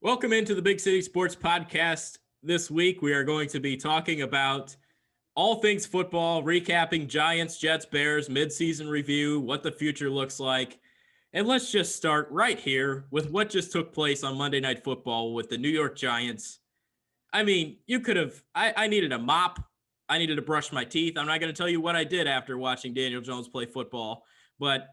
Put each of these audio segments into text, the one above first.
Welcome into the Big City Sports Podcast. This week, we are going to be talking about all things football, recapping Giants, Jets, Bears, midseason review, what the future looks like. And let's just start right here with what just took place on Monday Night Football with the New York Giants. I mean, you could have, I needed a mop. I needed to brush my teeth. I'm not going to tell you what I did after watching Daniel Jones play football. But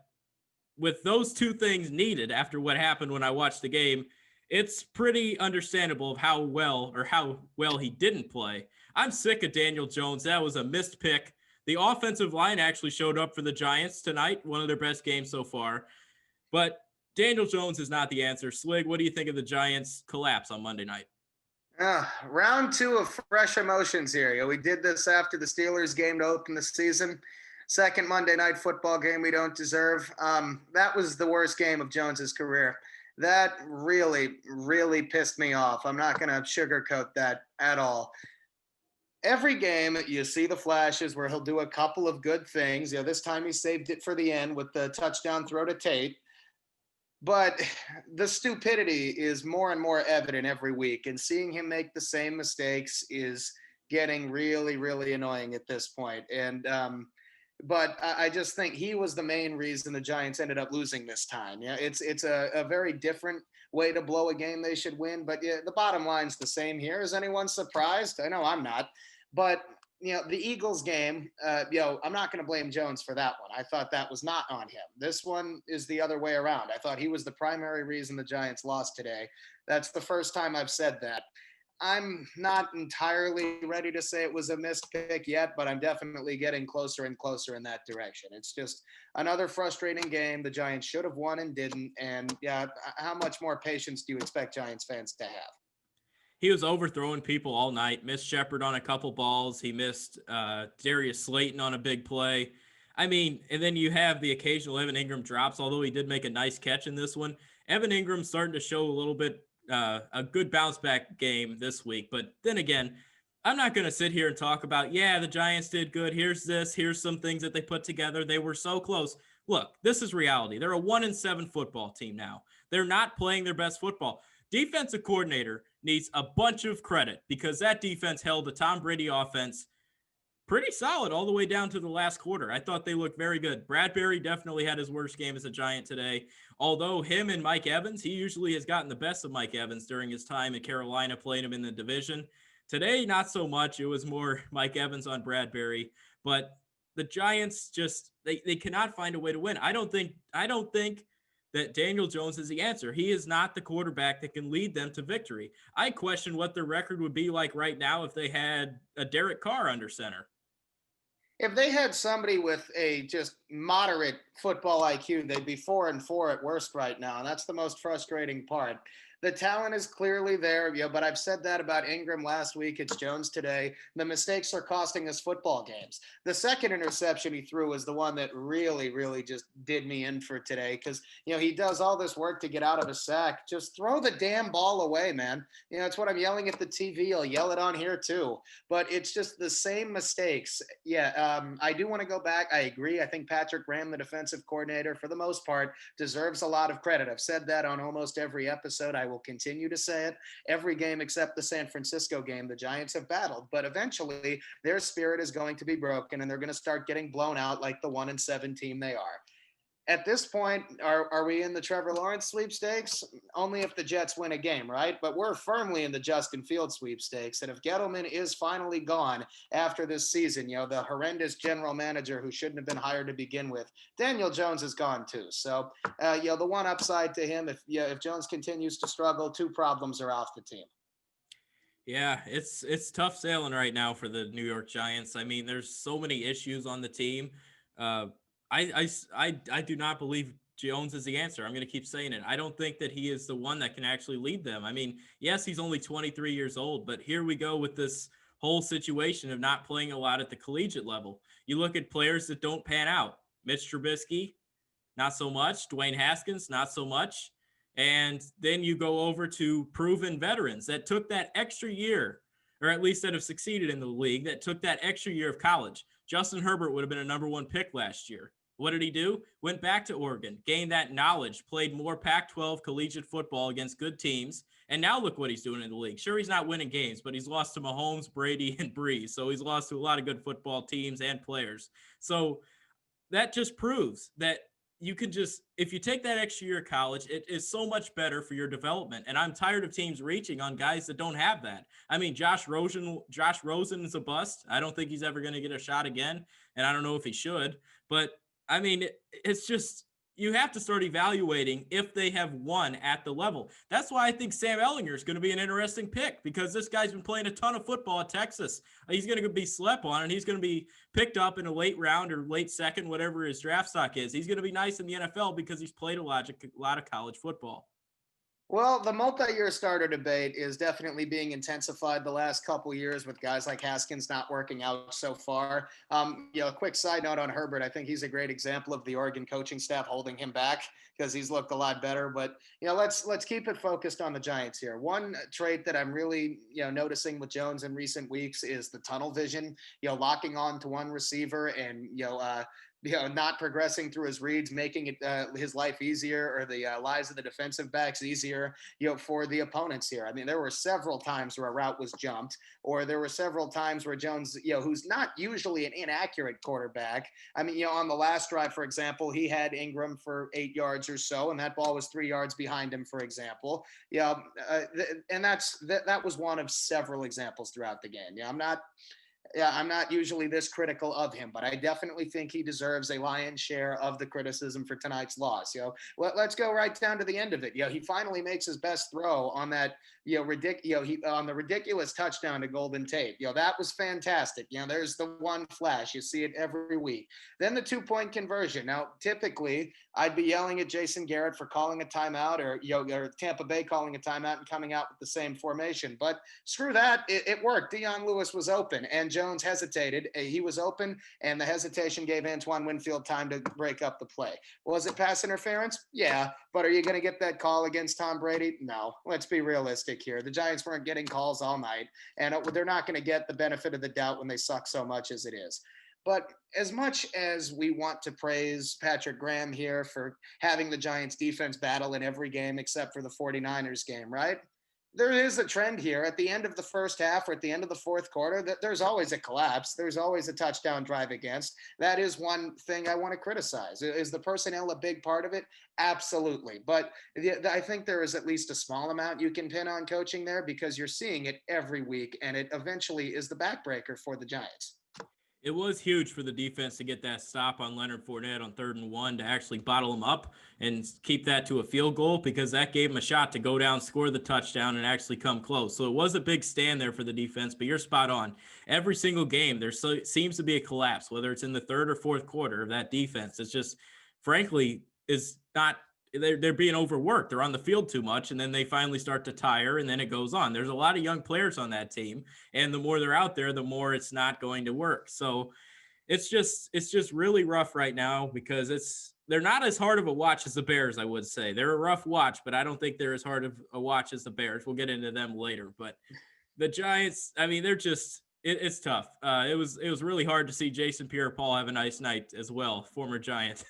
with those two things needed after what happened when I watched the game, it's pretty understandable of how well he didn't play. I'm sick of Daniel Jones. That was a missed pick. The offensive line actually showed up for the Giants tonight, one of their best games so far. But Daniel Jones is not the answer. Slig, what do you think of the Giants' collapse on Monday night? Round two of fresh emotions here. We did this after the Steelers game to open the season. Second Monday Night Football game we don't deserve. That was the worst game of Jones's career. That really, really pissed me off. I'm not going to sugarcoat that at all. Every game, you see the flashes where he'll do a couple of good things. This time he saved it for the end with the touchdown throw to Tate. But the stupidity is more and more evident every week, and seeing him make the same mistakes is getting really, really annoying at this point. But I just think he was the main reason the Giants ended up losing this time. Yeah, it's a very different way to blow a game they should win. But yeah, the bottom line's the same here. Is anyone surprised? I know I'm not. But the Eagles game, I'm not going to blame Jones for that one. I thought that was not on him. This one is the other way around. I thought he was the primary reason the Giants lost today. That's the first time I've said that. I'm not entirely ready to say it was a missed pick yet, but I'm definitely getting closer and closer in that direction. It's just another frustrating game. The Giants should have won and didn't. And yeah, how much more patience do you expect Giants fans to have? He was overthrowing people all night, missed Shepard on a couple balls. He missed Darius Slayton on a big play. I mean, and then you have the occasional Evan Ingram drops, although he did make a nice catch in this one. Evan Ingram's starting to show a little bit, a good bounce back game this week. But then again, I'm not going to sit here and talk about, the Giants did good. Here's some things that they put together. They were so close. Look, this is reality. They're a 1-7 football team now. They're not playing their best football. Defensive coordinator needs a bunch of credit because that defense held the Tom Brady offense pretty solid all the way down to the last quarter. I thought they looked very good. Bradbury definitely had his worst game as a Giant today. Although him and Mike Evans, he usually has gotten the best of Mike Evans during his time in Carolina, playing him in the division. Today, not so much. It was more Mike Evans on Bradbury. But the Giants just, they cannot find a way to win. I don't think that Daniel Jones is the answer. He is not the quarterback that can lead them to victory. I question what their record would be like right now if they had a Derek Carr under center. If they had somebody with a just moderate football IQ, they'd be 4-4 at worst right now. And that's the most frustrating part. The talent is clearly there, but I've said that about Ingram last week. It's Jones today. The mistakes are costing us football games. The second interception he threw was the one that really, really just did me in for today because, he does all this work to get out of a sack. Just throw the damn ball away, man. It's what I'm yelling at the TV. I'll yell it on here too. But it's just the same mistakes. I do want to go back. I agree. I think Patrick Graham, the defensive coordinator, for the most part, deserves a lot of credit. I've said that on almost every episode. I will continue to say it. Every game except the San Francisco game, the Giants have battled, but eventually their spirit is going to be broken and they're going to start getting blown out like the 1-7 team they are. At this point, are we in the Trevor Lawrence sweepstakes? Only if the Jets win a game, right? But we're firmly in the Justin Fields sweepstakes. And if Gettleman is finally gone after this season, the horrendous general manager who shouldn't have been hired to begin with, Daniel Jones is gone too. So, the one upside to him, if Jones continues to struggle, two problems are off the team. Yeah, it's tough sailing right now for the New York Giants. I mean, there's so many issues on the team. I do not believe Jones is the answer. I'm going to keep saying it. I don't think that he is the one that can actually lead them. I mean, yes, he's only 23 years old, but here we go with this whole situation of not playing a lot at the collegiate level. You look at players that don't pan out. Mitch Trubisky, not so much. Dwayne Haskins, not so much. And then you go over to proven veterans that took that extra year, or at least that have succeeded in the league, that took that extra year of college. Justin Herbert would have been a number one pick last year. What did he do? Went back to Oregon, gained that knowledge, played more Pac-12 collegiate football against good teams, And now look what he's doing in the league. Sure, he's not winning games, but he's lost to Mahomes, Brady, and Breeze. So he's lost to a lot of good football teams and players. So that just proves that you can just, if you take that extra year of college, it is so much better for your development. And I'm tired of teams reaching on guys that don't have that. I mean, Josh Rosen is a bust. I don't think he's ever going to get a shot again. And I don't know if he should, but I mean, it's just, you have to start evaluating if they have won at the level. That's why I think Sam Ellinger is going to be an interesting pick, because this guy's been playing a ton of football at Texas. He's going to be slept on, and he's going to be picked up in a late round or late second, whatever his draft stock is. He's going to be nice in the NFL because he's played a lot of college football. Well, the multi-year starter debate is definitely being intensified the last couple of years with guys like Haskins not working out so far. A quick side note on Herbert. I think he's a great example of the Oregon coaching staff holding him back because he's looked a lot better. But, let's keep it focused on the Giants here. One trait that I'm really, noticing with Jones in recent weeks is the tunnel vision, locking on to one receiver and, not progressing through his reads, making it his life easier, or the lives of the defensive backs easier, for the opponents here. I mean, there were several times where a route was jumped, or there were several times where Jones, who's not usually an inaccurate quarterback. I mean, on the last drive, for example, he had Ingram for 8 yards or so, and that ball was 3 yards behind him, for example. And that was one of several examples throughout the game. I'm not usually this critical of him, but I definitely think he deserves a lion's share of the criticism for tonight's loss. Let's go right down to the end of it. He finally makes his best throw on that, on the ridiculous touchdown to Golden Tate. That was fantastic. There's the one flash. You see it every week. Then the 2-point conversion. Now, typically, I'd be yelling at Jason Garrett for calling a timeout, or Tampa Bay calling a timeout and coming out with the same formation. But screw that. It worked. Dion Lewis was open, and Jones hesitated. He was open, and the hesitation gave Antoine Winfield time to break up the play. Was it pass interference? Yeah. But are you going to get that call against Tom Brady? No. Let's be realistic here. The Giants weren't getting calls all night, and they're not going to get the benefit of the doubt when they suck so much as it is. But as much as we want to praise Patrick Graham here for having the Giants defense battle in every game except for the 49ers game, right? There is a trend here at the end of the first half or at the end of the fourth quarter that there's always a collapse. There's always a touchdown drive against. That is one thing I want to criticize. Is the personnel a big part of it? Absolutely. But I think there is at least a small amount you can pin on coaching there, because you're seeing it every week, and it eventually is the backbreaker for the Giants. It was huge for the defense to get that stop on Leonard Fournette on 3rd and 1 to actually bottle him up and keep that to a field goal, because that gave him a shot to go down, score the touchdown, and actually come close. So it was a big stand there for the defense, but you're spot on. Every single game, there seems to be a collapse, whether it's in the third or fourth quarter of that defense. It's just, frankly, is not – they're being overworked. They're on the field too much, and then they finally start to tire, and then it goes on. There's a lot of young players on that team, and the more they're out there, the more it's not going to work. So it's just really rough right now, because they're not as hard of a watch as the Bears, I would say. They're a rough watch, but I don't think they're as hard of a watch as the Bears. We'll get into them later. But the Giants, I mean, they're just it's tough. It was really hard to see Jason Pierre-Paul have a nice night as well, former Giant.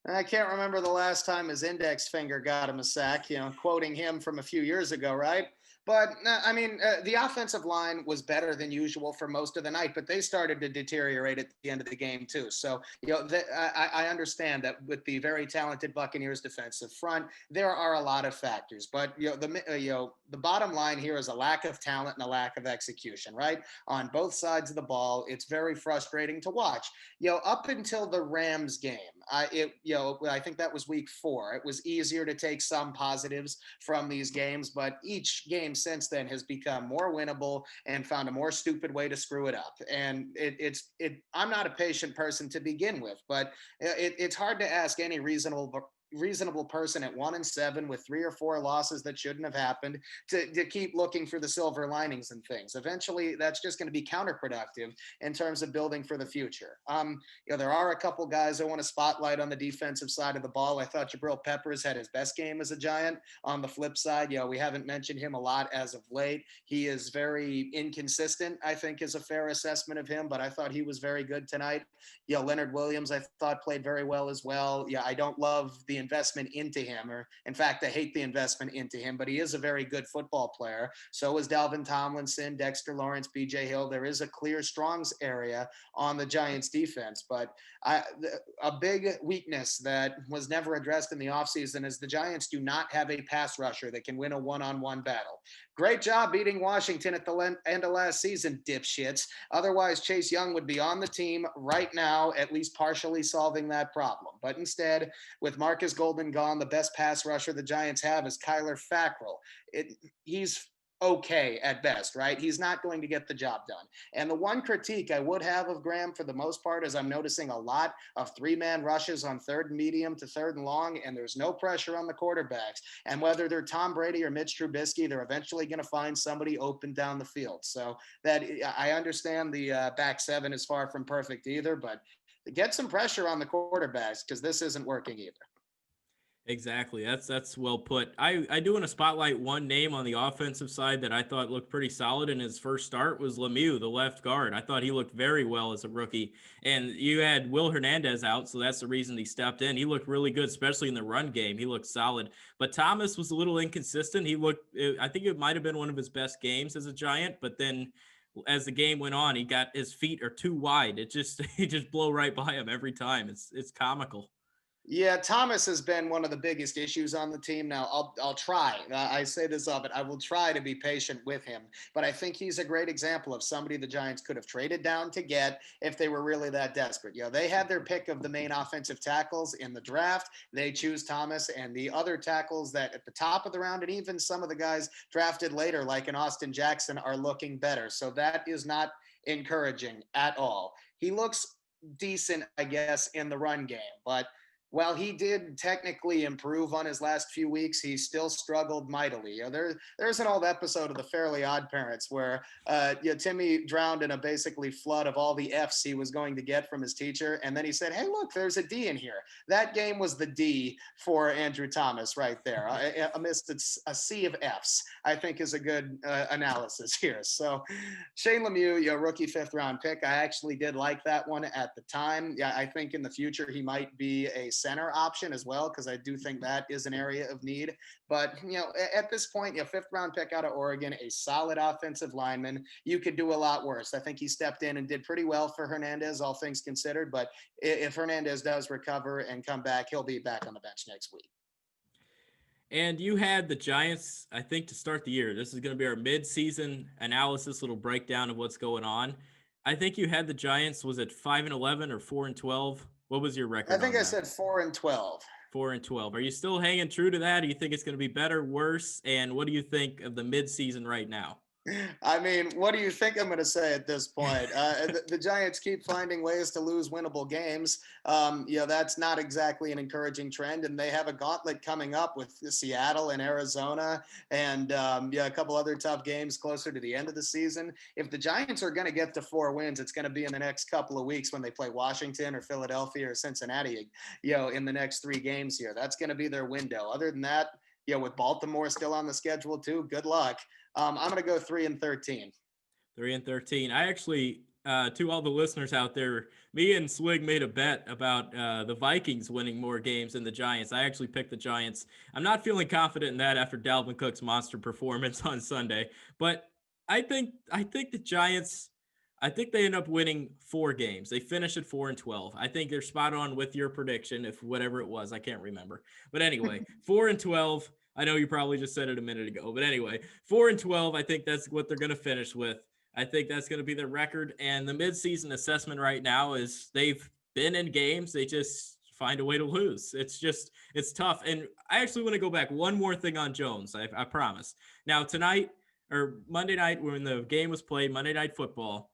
I can't remember the last time his index finger got him a sack, quoting him from a few years ago, right? But, I mean, the offensive line was better than usual for most of the night, but they started to deteriorate at the end of the game, too. So, I understand that with the very talented Buccaneers defensive front, there are a lot of factors. But, the bottom line here is a lack of talent and a lack of execution, right? On both sides of the ball, it's very frustrating to watch. Up until the Rams game, I think that was week 4. It was easier to take some positives from these games, but each game since then has become more winnable and found a more stupid way to screw it up. And I'm not a patient person to begin with, but it's hard to ask any reasonable person at 1-7 with 3 or 4 losses that shouldn't have happened to keep looking for the silver linings and things. Eventually, that's just going to be counterproductive in terms of building for the future. There are a couple guys I want to spotlight on the defensive side of the ball. I thought Jabril Peppers had his best game as a Giant. On the flip side, we haven't mentioned him a lot as of late. He is very inconsistent, I think, is a fair assessment of him, but I thought he was very good tonight. Leonard Williams, I thought, played very well as well. I don't love the investment into him, or in fact, I hate the investment into him, but he is a very good football player. So is Dalvin Tomlinson, Dexter Lawrence, BJ Hill. There is a clear strongs area on the Giants defense, but a big weakness that was never addressed in the offseason is the Giants do not have a pass rusher that can win a one-on-one battle. Great job beating Washington at the end of last season, dipshits. Otherwise, Chase Young would be on the team right now, at least partially solving that problem. But instead, with Marcus Golden gone, the best pass rusher the Giants have is Kyler Fackrell. He's okay at best, right? He's not going to get the job done. And the one critique I would have of Graham for the most part is I'm noticing a lot of three-man rushes on third and medium to third and long, and there's no pressure on the quarterbacks. And whether they're Tom Brady or Mitch Trubisky, they're eventually going to find somebody open down the field. So that I understand the back seven is far from perfect either, but get some pressure on the quarterbacks because this isn't working either. Exactly. That's well put. I do want to spotlight one name on the offensive side that I thought looked pretty solid in his first start was Lemieux, the left guard. I thought he looked very well as a rookie. And you had Will Hernandez out, so that's the reason he stepped in. He looked really good, especially in the run game. He looked solid. But Thomas was a little inconsistent. I think it might have been one of his best games as a Giant, but then as the game went on, his feet are too wide. He just blow right by him every time. It's comical. Yeah, Thomas has been one of the biggest issues on the team. Now, I'll try. I say this of it. I will try to be patient with him, but I think he's a great example of somebody the Giants could have traded down to get if they were really that desperate. They had their pick of the main offensive tackles in the draft. They choose Thomas, and the other tackles that at the top of the round, and even some of the guys drafted later, like an Austin Jackson, are looking better. So that is not encouraging at all. He looks decent, I guess, in the run game, but while he did technically improve on his last few weeks, he still struggled mightily. There's an old episode of The Fairly Odd Parents where Timmy drowned in a basically flood of all the F's he was going to get from his teacher. And then he said, hey, look, there's a D in here. That game was the D for Andrew Thomas right there. Amidst a sea of F's, I think is a good analysis here. So Shane Lemieux, rookie 5th round pick. I actually did like that one at the time. Yeah, I think in the future he might be a center option as well, because I do think that is an area of need. But, at this point, 5th round pick out of Oregon, a solid offensive lineman. You could do a lot worse. I think he stepped in and did pretty well for Hernandez, all things considered. But if Hernandez does recover and come back, he'll be back on the bench next week. And you had the Giants, I think, to start the year. This is going to be our mid-season analysis, little breakdown of what's going on. I think you had the Giants, was it 5-11 or 4-12? What was your record? I think I said 4-12. 4-12. Are you still hanging true to that? Do you think it's going to be better, worse? And what do you think of the midseason right now? I mean, what do you think I'm going to say at this point? The Giants keep finding ways to lose winnable games. That's not exactly an encouraging trend. And they have a gauntlet coming up with Seattle and Arizona and a couple other tough games closer to the end of the season. If the Giants are going to get to 4 wins, it's going to be in the next couple of weeks when they play Washington or Philadelphia or Cincinnati, in the next 3 games here. That's going to be their window. Other than that, with Baltimore still on the schedule too, good luck. I'm going to go 3-13. 3-13. I actually, to all the listeners out there, me and Swig made a bet about the Vikings winning more games than the Giants. I actually picked the Giants. I'm not feeling confident in that after Dalvin Cook's monster performance on Sunday, but I think the Giants, I think they end up winning 4 games. They finish at 4-12. I think they're spot on with your prediction, if whatever it was, I can't remember. But anyway, 4-12. I know you probably just said it a minute ago, but anyway, 4-12. I think that's what they're going to finish with. I think that's going to be their record. And the midseason assessment right now is they've been in games. They just find a way to lose. It's tough. And I actually want to go back one more thing on Jones. I promise. Now tonight or Monday night when the game was played, Monday Night Football,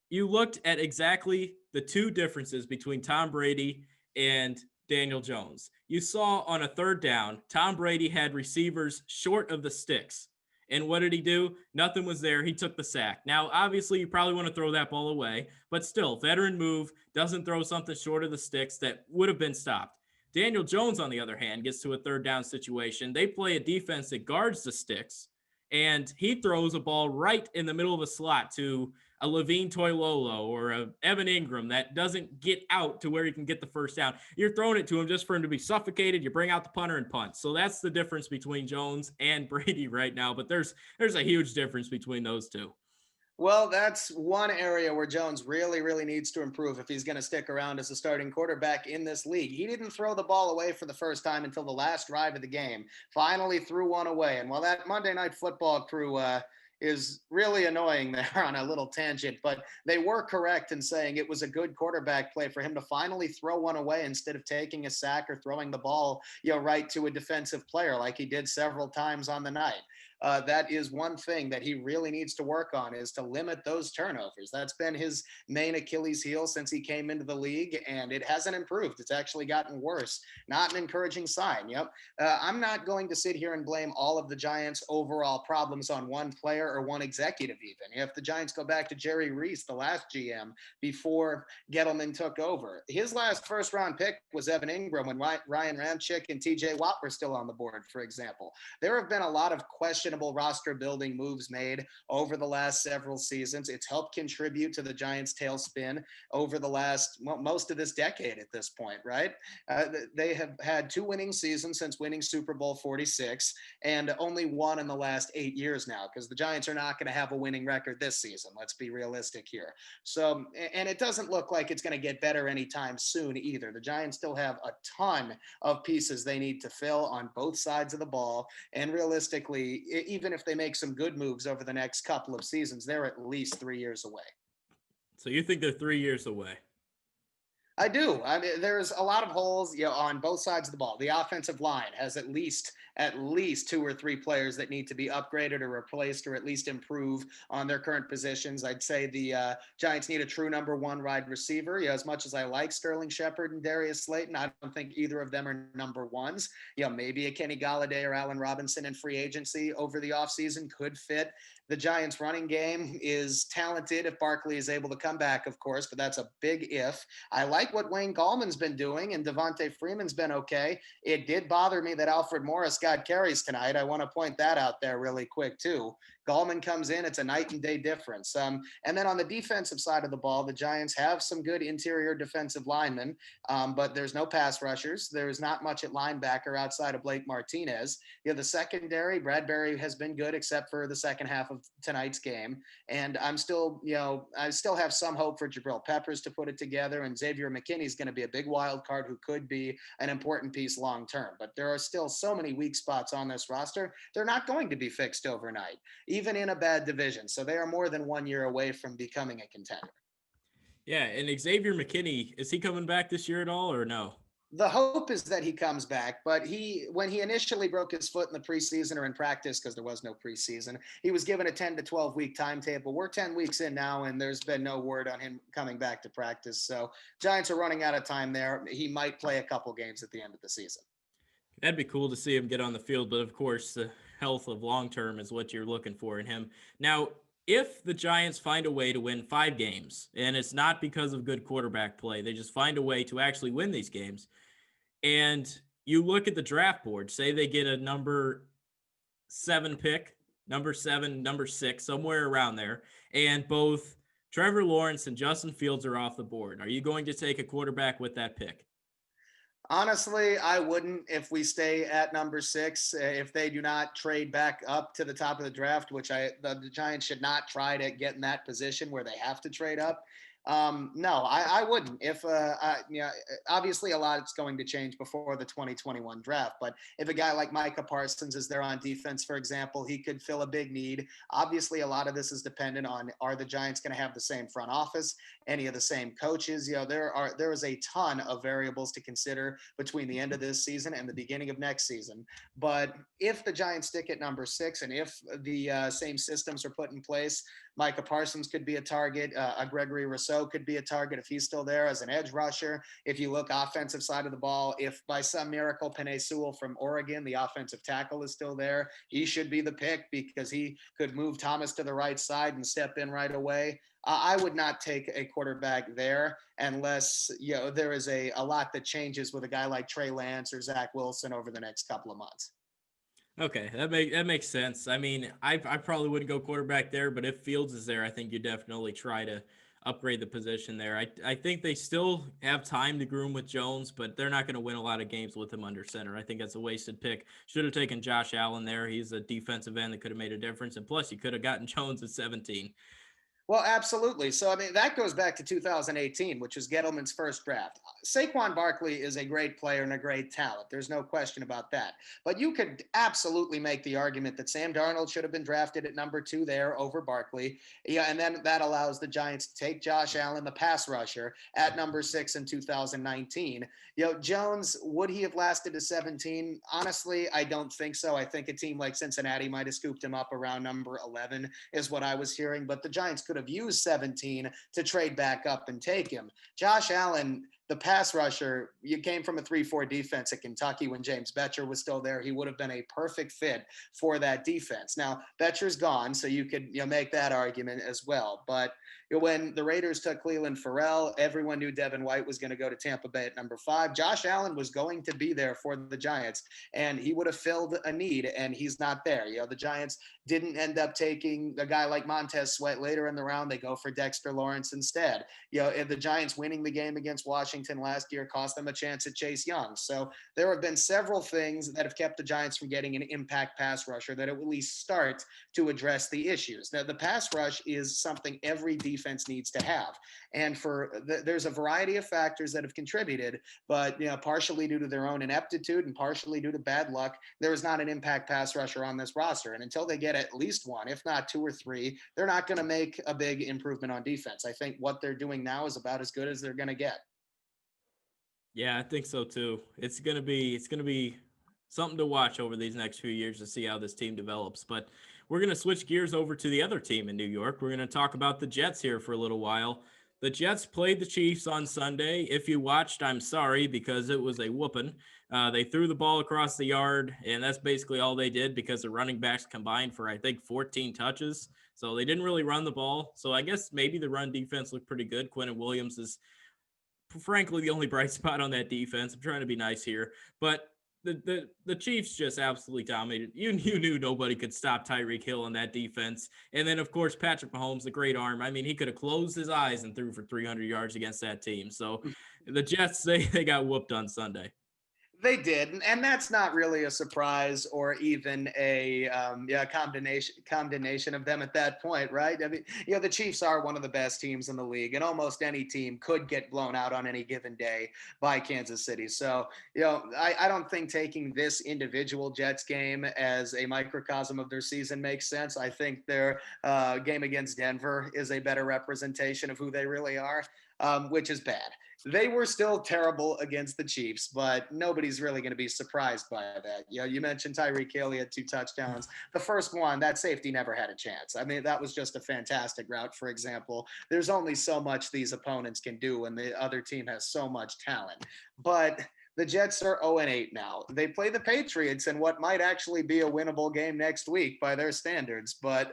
you looked at exactly the 2 differences between Tom Brady and Daniel Jones. You saw on a 3rd down, Tom Brady had receivers short of the sticks. And what did he do? Nothing was there. He took the sack. Now, obviously, you probably want to throw that ball away, but still, veteran move, doesn't throw something short of the sticks that would have been stopped. Daniel Jones, on the other hand, gets to a 3rd down situation. They play a defense that guards the sticks, and he throws a ball right in the middle of the slot to a Levine Toilolo or a Evan Ingram that doesn't get out to where he can get the first down. You're throwing it to him just for him to be suffocated. You bring out the punter and punt. So that's the difference between Jones and Brady right now. But there's a huge difference between those two. Well, that's one area where Jones really, really needs to improve if he's going to stick around as a starting quarterback in this league. He didn't throw the ball away for the first time until the last drive of the game. Finally threw one away. And while that Monday Night Football crew is really annoying there on a little tangent, but they were correct in saying it was a good quarterback play for him to finally throw one away instead of taking a sack or throwing the ball, right to a defensive player like he did several times on the night. That is one thing that he really needs to work on, is to limit those turnovers. That's been his main Achilles heel since he came into the league, and it hasn't improved. It's actually gotten worse. Not an encouraging sign. Yep. I'm not going to sit here and blame all of the Giants' overall problems on one player or one executive even. If the Giants go back to Jerry Reese, the last GM, before Gettleman took over, his last first-round pick was Evan Ingram when Ryan Ramczyk and TJ Watt were still on the board, for example. There have been a lot of questionable roster building moves made over the last several seasons. It's helped contribute to the Giants' tailspin over the last, most of this decade at this point, right? They have had 2 winning seasons since winning Super Bowl 46, and only one in the last 8 years now, because the Giants are not going to have a winning record this season. Let's be realistic here. So, and it doesn't look like it's going to get better anytime soon either. The Giants still have a ton of pieces they need to fill on both sides of the ball. And realistically, even if they make some good moves over the next couple of seasons, they're at least 3 years away. So you think they're 3 years away? I do. I mean, there's a lot of holes, on both sides of the ball. The offensive line has at least 2 or 3 players that need to be upgraded or replaced, or at least improve on their current positions. I'd say the Giants need a true number 1 wide receiver. As much as I like Sterling Shepard and Darius Slayton, I don't think either of them are number 1s. Maybe a Kenny Galladay or Allen Robinson in free agency over the offseason could fit. The Giants' running game is talented if Barkley is able to come back, of course, but that's a big if. I like what Wayne Gallman's been doing, and Devontae Freeman's been okay. It did bother me that Alfred Morris got carries tonight. I want to point that out there really quick, too. Gallman comes in, it's a night and day difference. And then on the defensive side of the ball, the Giants have some good interior defensive linemen, but there's no pass rushers. There's not much at linebacker outside of Blake Martinez. The secondary, Bradbury has been good except for the second half of tonight's game. And I still have some hope for Jabril Peppers to put it together. And Xavier McKinney is going to be a big wild card who could be an important piece long term. But there are still so many weak spots on this roster. They're not going to be fixed overnight, even in a bad division. So they are more than 1 year away from becoming a contender. Yeah, and Xavier McKinney, is he coming back this year at all or no? The hope is that he comes back, but when he initially broke his foot in the preseason or in practice, because there was no preseason, he was given a 10 to 12 week timetable. We're 10 weeks in now, and there's been no word on him coming back to practice. So Giants are running out of time there. He might play a couple games at the end of the season. That'd be cool to see him get on the field, but of course, the health of long term is what you're looking for in him. Now, if the Giants find a way to win 5 games, and it's not because of good quarterback play, they just find a way to actually win these games, and you look at the draft board, say they get a number 7 pick, number 7, number 6, somewhere around there, and both Trevor Lawrence and Justin Fields are off the board. Are you going to take a quarterback with that pick? Honestly, I wouldn't if we stay at number 6. If they do not trade back up to the top of the draft, which the Giants should not try to get in that position where they have to trade up. No, I wouldn't. If obviously a lot is going to change before the 2021 draft, but if a guy like Micah Parsons is there on defense, for example, he could fill a big need. Obviously, a lot of this is dependent on, are the Giants going to have the same front office, any of the same coaches? There is a ton of variables to consider between the end of this season and the beginning of next season. But if the Giants stick at number 6, and if the same systems are put in place, Micah Parsons could be a target. A Gregory Rousseau could be a target if he's still there as an edge rusher. If you look offensive side of the ball, if by some miracle Penei Sewell from Oregon, the offensive tackle, is still there, he should be the pick because he could move Thomas to the right side and step in right away. I would not take a quarterback there unless there is a lot that changes with a guy like Trey Lance or Zach Wilson over the next couple of months. Okay, that makes sense. I mean, I probably wouldn't go quarterback there, but if Fields is there, I think you definitely try to upgrade the position there. I think they still have time to groom with Jones, but they're not going to win a lot of games with him under center. I think that's a wasted pick. Should have taken Josh Allen there. He's a defensive end that could have made a difference, and plus you could have gotten Jones at 17. Well, absolutely. So, I mean, that goes back to 2018, which was Gettleman's first draft. Saquon Barkley is a great player and a great talent. There's no question about that. But you could absolutely make the argument that Sam Darnold should have been drafted at number 2 there over Barkley. Yeah, and then that allows the Giants to take Josh Allen, the pass rusher, at number 6 in 2019. Jones, would he have lasted to 17? Honestly, I don't think so. I think a team like Cincinnati might have scooped him up around number 11, is what I was hearing. But the Giants could have used 17 to trade back up and take him. Josh Allen, the pass rusher, you came from a 3-4 defense at Kentucky when James Betcher was still there. He would have been a perfect fit for that defense. Now, Betcher's gone, so you could make that argument as well. But when the Raiders took Cleveland Farrell, everyone knew Devin White was going to go to Tampa Bay at number 5. Josh Allen was going to be there for the Giants, and he would have filled a need, and he's not there. The Giants didn't end up taking a guy like Montez Sweat later in the round. They go for Dexter Lawrence instead. The Giants winning the game against Washington last year cost them a chance at Chase Young. So there have been several things that have kept the Giants from getting an impact pass rusher that at least start to address the issues. Now, the pass rush is something every defense needs to have. And there's a variety of factors that have contributed, but partially due to their own ineptitude and partially due to bad luck, there is not an impact pass rusher on this roster. And until they get at least one, if not 2 or 3, they're not going to make a big improvement on defense. I think what they're doing now is about as good as they're going to get. Yeah, I think so too. It's gonna be something to watch over these next few years to see how this team develops. But we're gonna switch gears over to the other team in New York. We're gonna talk about the Jets here for a little while. The Jets played the Chiefs on Sunday. If you watched, I'm sorry because it was a whooping. They threw the ball across the yard, and that's basically all they did because the running backs combined for I think 14 touches. So they didn't really run the ball. So I guess maybe the run defense looked pretty good. Quentin Williams is frankly the only bright spot on that defense. I'm trying to be nice here, but the Chiefs just absolutely dominated. You knew nobody could stop Tyreek Hill on that defense, and then of course Patrick Mahomes, the great arm. I mean, he could have closed his eyes and threw for 300 yards against that team. So the Jets they got whooped on Sunday. They did, and that's not really a surprise or even a condemnation of them at that point, right? I mean, the Chiefs are one of the best teams in the league, and almost any team could get blown out on any given day by Kansas City. So, I don't think taking this individual Jets game as a microcosm of their season makes sense. I think their game against Denver is a better representation of who they really are, which is bad. They were still terrible against the Chiefs, but nobody's really going to be surprised by that. You mentioned Tyreek Hill, he had 2 touchdowns. The first one, that safety never had a chance. I mean, that was just a fantastic route, for example. There's only so much these opponents can do when the other team has so much talent. But the Jets are 0-8 now. They play the Patriots in what might actually be a winnable game next week by their standards. But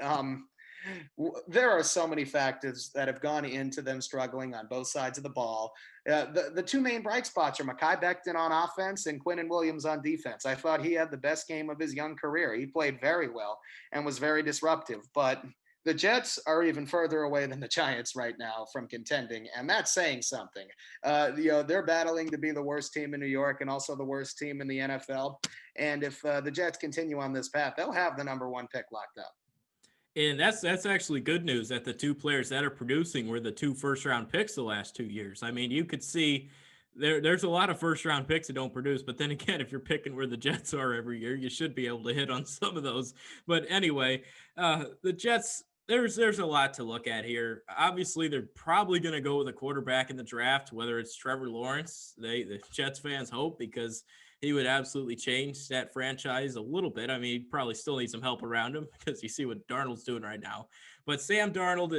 there are so many factors that have gone into them struggling on both sides of the ball. The 2 main bright spots are Mekhi Becton on offense and Quinnen Williams on defense. I thought he had the best game of his young career. He played very well and was very disruptive. But the Jets are even further away than the Giants right now from contending, and that's saying something. They're battling to be the worst team in New York and also the worst team in the NFL. And if the Jets continue on this path, they'll have the number 1 pick locked up. And that's actually good news that the 2 players that are producing were the 2 first round picks the last 2 years. I mean, you could see there's a lot of first round picks that don't produce, but then again, if you're picking where the Jets are every year, you should be able to hit on some of those. But anyway, the Jets, there's a lot to look at here. Obviously, they're probably going to go with a quarterback in the draft, whether it's Trevor Lawrence. The Jets fans hope because he would absolutely change that franchise a little bit. I mean, he probably still needs some help around him because you see what Darnold's doing right now. But Sam Darnold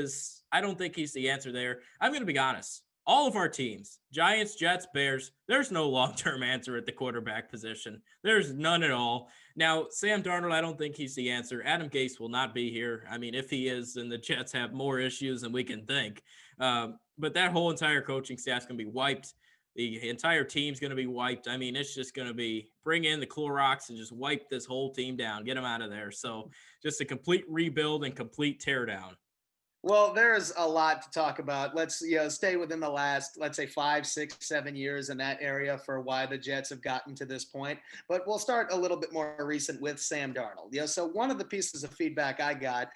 I don't think he's the answer there. I'm going to be honest. All of our teams, Giants, Jets, Bears, there's no long-term answer at the quarterback position. There's none at all. Now, Sam Darnold, I don't think he's the answer. Adam Gase will not be here. I mean, if he is, then the Jets have more issues than we can think. But that whole entire coaching staff's going to be wiped. The entire team's going to be wiped. I mean, it's just going to be bring in the Clorox and just wipe this whole team down, get them out of there. So just a complete rebuild and complete teardown. Well, there's a lot to talk about. Let's stay within the last, let's say, 5, 6, 7 years in that area for why the Jets have gotten to this point. But we'll start a little bit more recent with Sam Darnold. So one of the pieces of feedback I got,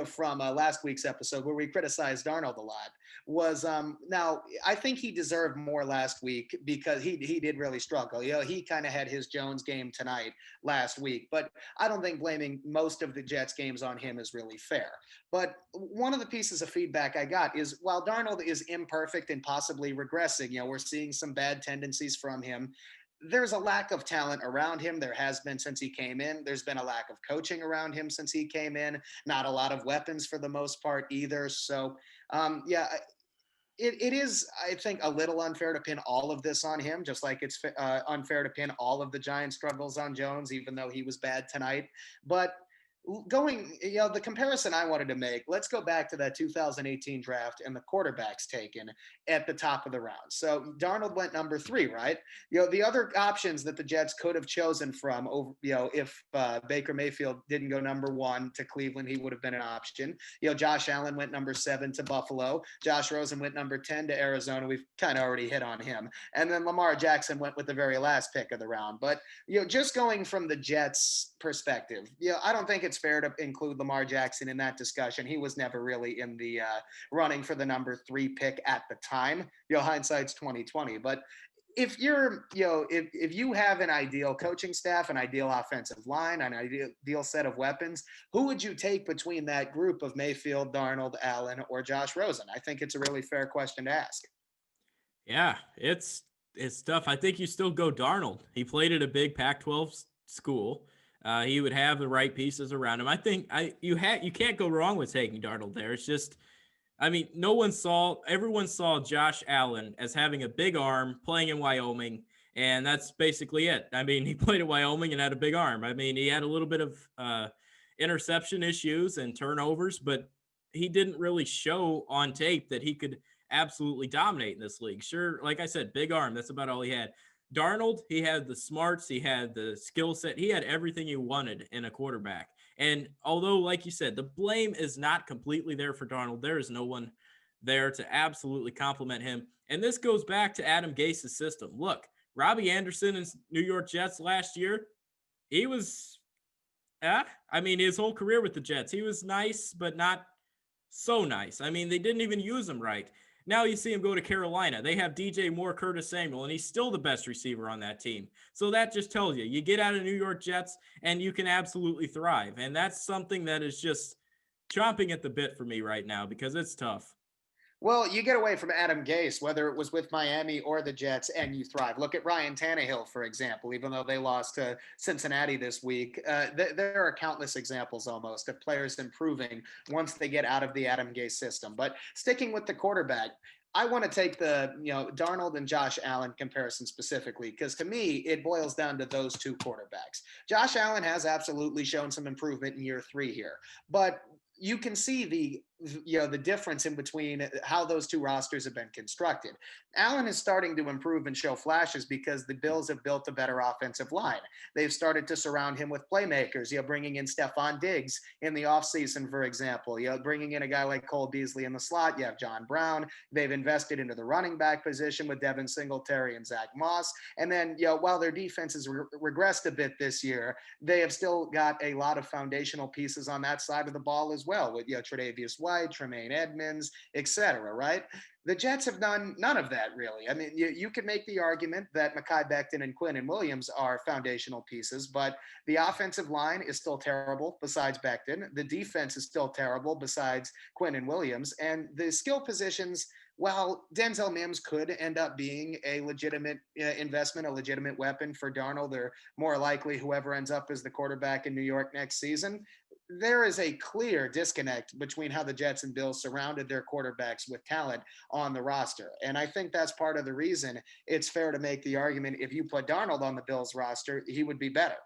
from last week's episode where we criticized Darnold a lot was now I think he deserved more last week because he did really struggle. He kind of had his Jones game tonight last week, but I don't think blaming most of the Jets games on him is really fair. But one of the pieces of feedback I got is while Darnold is imperfect and possibly regressing, we're seeing some bad tendencies from him. There's a lack of talent around him. There has been since he came in. There's been a lack of coaching around him since he came in. Not a lot of weapons for the most part either. So, yeah, it is, I think, a little unfair to pin all of this on him, just like it's unfair to pin all of the Giants' struggles on Jones, even though he was bad tonight. But the comparison I wanted to make, let's go back to that 2018 draft and the quarterbacks taken at the top of the round. So Darnold went number 3, right? The other options that the Jets could have chosen from over, if Baker Mayfield didn't go number 1 to Cleveland, he would have been an option. Josh Allen went number 7 to Buffalo. Josh Rosen went number 10 to Arizona. We've kind of already hit on him. And then Lamar Jackson went with the very last pick of the round. But, just going from the Jets perspective, I don't think it's fair to include Lamar Jackson in that discussion. He was never really in the running for the number 3 pick at the time. Hindsight's 2020. But if you're, if you have an ideal coaching staff, an ideal offensive line, an ideal set of weapons, who would you take between that group of Mayfield, Darnold, Allen, or Josh Rosen? I think it's a really fair question to ask. Yeah, it's tough. I think you still go Darnold. He played at a big Pac-12 school. He would have the right pieces around him. I think you can't go wrong with taking Darnold there. It's just, I mean, everyone saw Josh Allen as having a big arm playing in Wyoming, and that's basically it. I mean, he played at Wyoming and had a big arm. I mean, he had a little bit of interception issues and turnovers, but he didn't really show on tape that he could absolutely dominate in this league. Sure, like I said, big arm. That's about all he had. Darnold, he had the smarts, he had the skill set, he had everything you wanted in a quarterback. And although, like you said, the blame is not completely there for Darnold, there is no one there to absolutely compliment him. And this goes back to Adam Gase's system. Look, Robbie Anderson and New York Jets last year, he was, I mean, his whole career with the Jets, he was nice, but not so nice. I mean, they didn't even use him right. Now you see him go to Carolina. They have DJ Moore, Curtis Samuel, and he's still the best receiver on that team. So that just tells you get out of New York Jets and you can absolutely thrive. And that's something that is just chomping at the bit for me right now because it's tough. Well, you get away from Adam Gase, whether it was with Miami or the Jets, and you thrive. Look at Ryan Tannehill, for example, even though they lost to Cincinnati this week. There are countless examples almost of players improving once they get out of the Adam Gase system. But sticking with the quarterback, I want to take the Darnold and Josh Allen comparison specifically because to me it boils down to those two quarterbacks. Josh Allen has absolutely shown some improvement in year 3 here, but you can see the difference in between how those two rosters have been constructed. Allen is starting to improve and show flashes because the Bills have built a better offensive line. They've started to surround him with playmakers, bringing in Stephon Diggs in the offseason, for example, bringing in a guy like Cole Beasley in the slot. You have John Brown. They've invested into the running back position with Devin Singletary and Zach Moss. And then, while their defense has regressed a bit this year, they have still got a lot of foundational pieces on that side of the ball as well with, Tre'Davious White, Tremaine Edmonds, etc. Right? The Jets have done none of that really. I mean, you could make the argument that Mekhi Becton and Quinnen Williams are foundational pieces, but the offensive line is still terrible besides Becton. The defense is still terrible besides Quinnen Williams, and the skill positions. While Denzel Mims could end up being a legitimate investment, a legitimate weapon for Darnold, or more likely whoever ends up as the quarterback in New York next season, there is a clear disconnect between how the Jets and Bills surrounded their quarterbacks with talent on the roster. And I think that's part of the reason it's fair to make the argument if you put Darnold on the Bills roster, he would be better.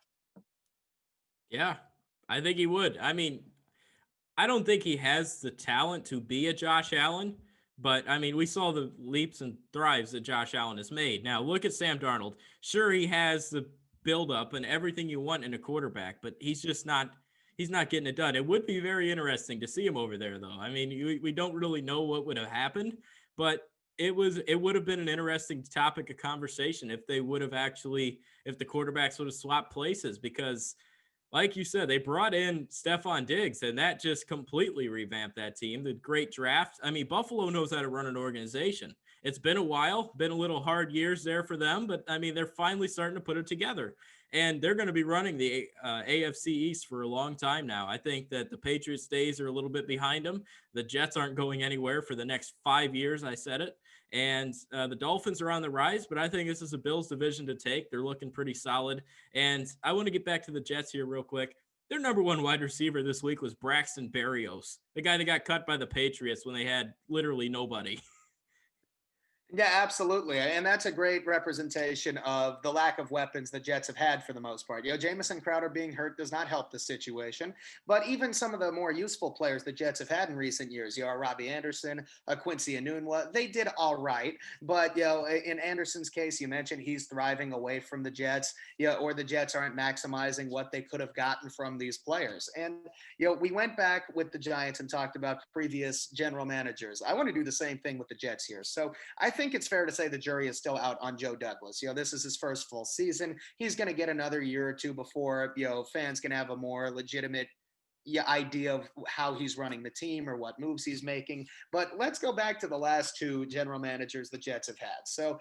Yeah, I think he would. I mean, I don't think he has the talent to be a Josh Allen, But I mean, we saw the leaps and thrives that Josh Allen has made. Now look at Sam Darnold. Sure, he has the buildup and everything you want in a quarterback, but he's not getting it done. It would be very interesting to see him over there, though. I mean, we don't really know what would have happened, but it would have been an interesting topic of conversation if they would have actually if the quarterbacks would have swapped places because like you said, they brought in Stephon Diggs, and that just completely revamped that team. The great draft. I mean, Buffalo knows how to run an organization. It's been a while, been a little hard years there for them, but I mean, they're finally starting to put it together. And they're going to be running the AFC East for a long time now. I think that the Patriots' days are a little bit behind them. The Jets aren't going anywhere for the next 5 years. I said it. And the Dolphins are on the rise, but I think this is a Bills division to take. They're looking pretty solid. And I want to get back to the Jets here real quick. Their number one wide receiver this week was Braxton Berrios, the guy that got cut by the Patriots when they had literally nobody. Yeah, absolutely. And that's a great representation of the lack of weapons the Jets have had for the most part. Jamison Crowder being hurt does not help the situation. But even some of the more useful players the Jets have had in recent years, Robbie Anderson, Quincy Enunwa, they did all right. But, in Anderson's case, you mentioned he's thriving away from the Jets, or the Jets aren't maximizing what they could have gotten from these players. And, we went back with the Giants and talked about previous general managers. I want to do the same thing with the Jets here. So I think it's fair to say the jury is still out on Joe Douglas. This is his first full season. He's going to get another year or two before, fans can have a more legitimate idea of how he's running the team or what moves he's making. But let's go back to the last two general managers the Jets have had. So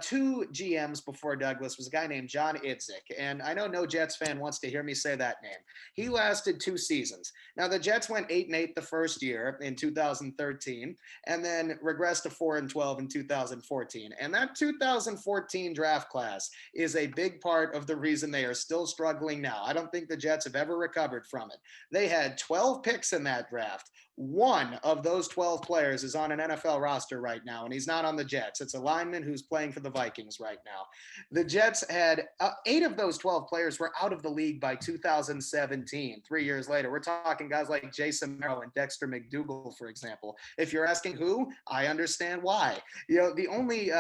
two GMs before Douglas was a guy named John Idzik. And I know no Jets fan wants to hear me say that name. He lasted 2 seasons. Now the Jets went 8-8 the first year in 2013 and then regressed to 4-12 in 2014. And that 2014 draft class is a big part of the reason they are still struggling now. I don't think the Jets have ever recovered from it. They had 12 picks in that draft. One of those 12 players is on an NFL roster right now, and he's not on the Jets. It's a lineman who's playing for the Vikings right now. The Jets had 8 of those 12 players were out of the league by 2017, 3 years later. We're talking guys like Jason Merrill and Dexter McDougal, for example. If you're asking who, I understand why. The only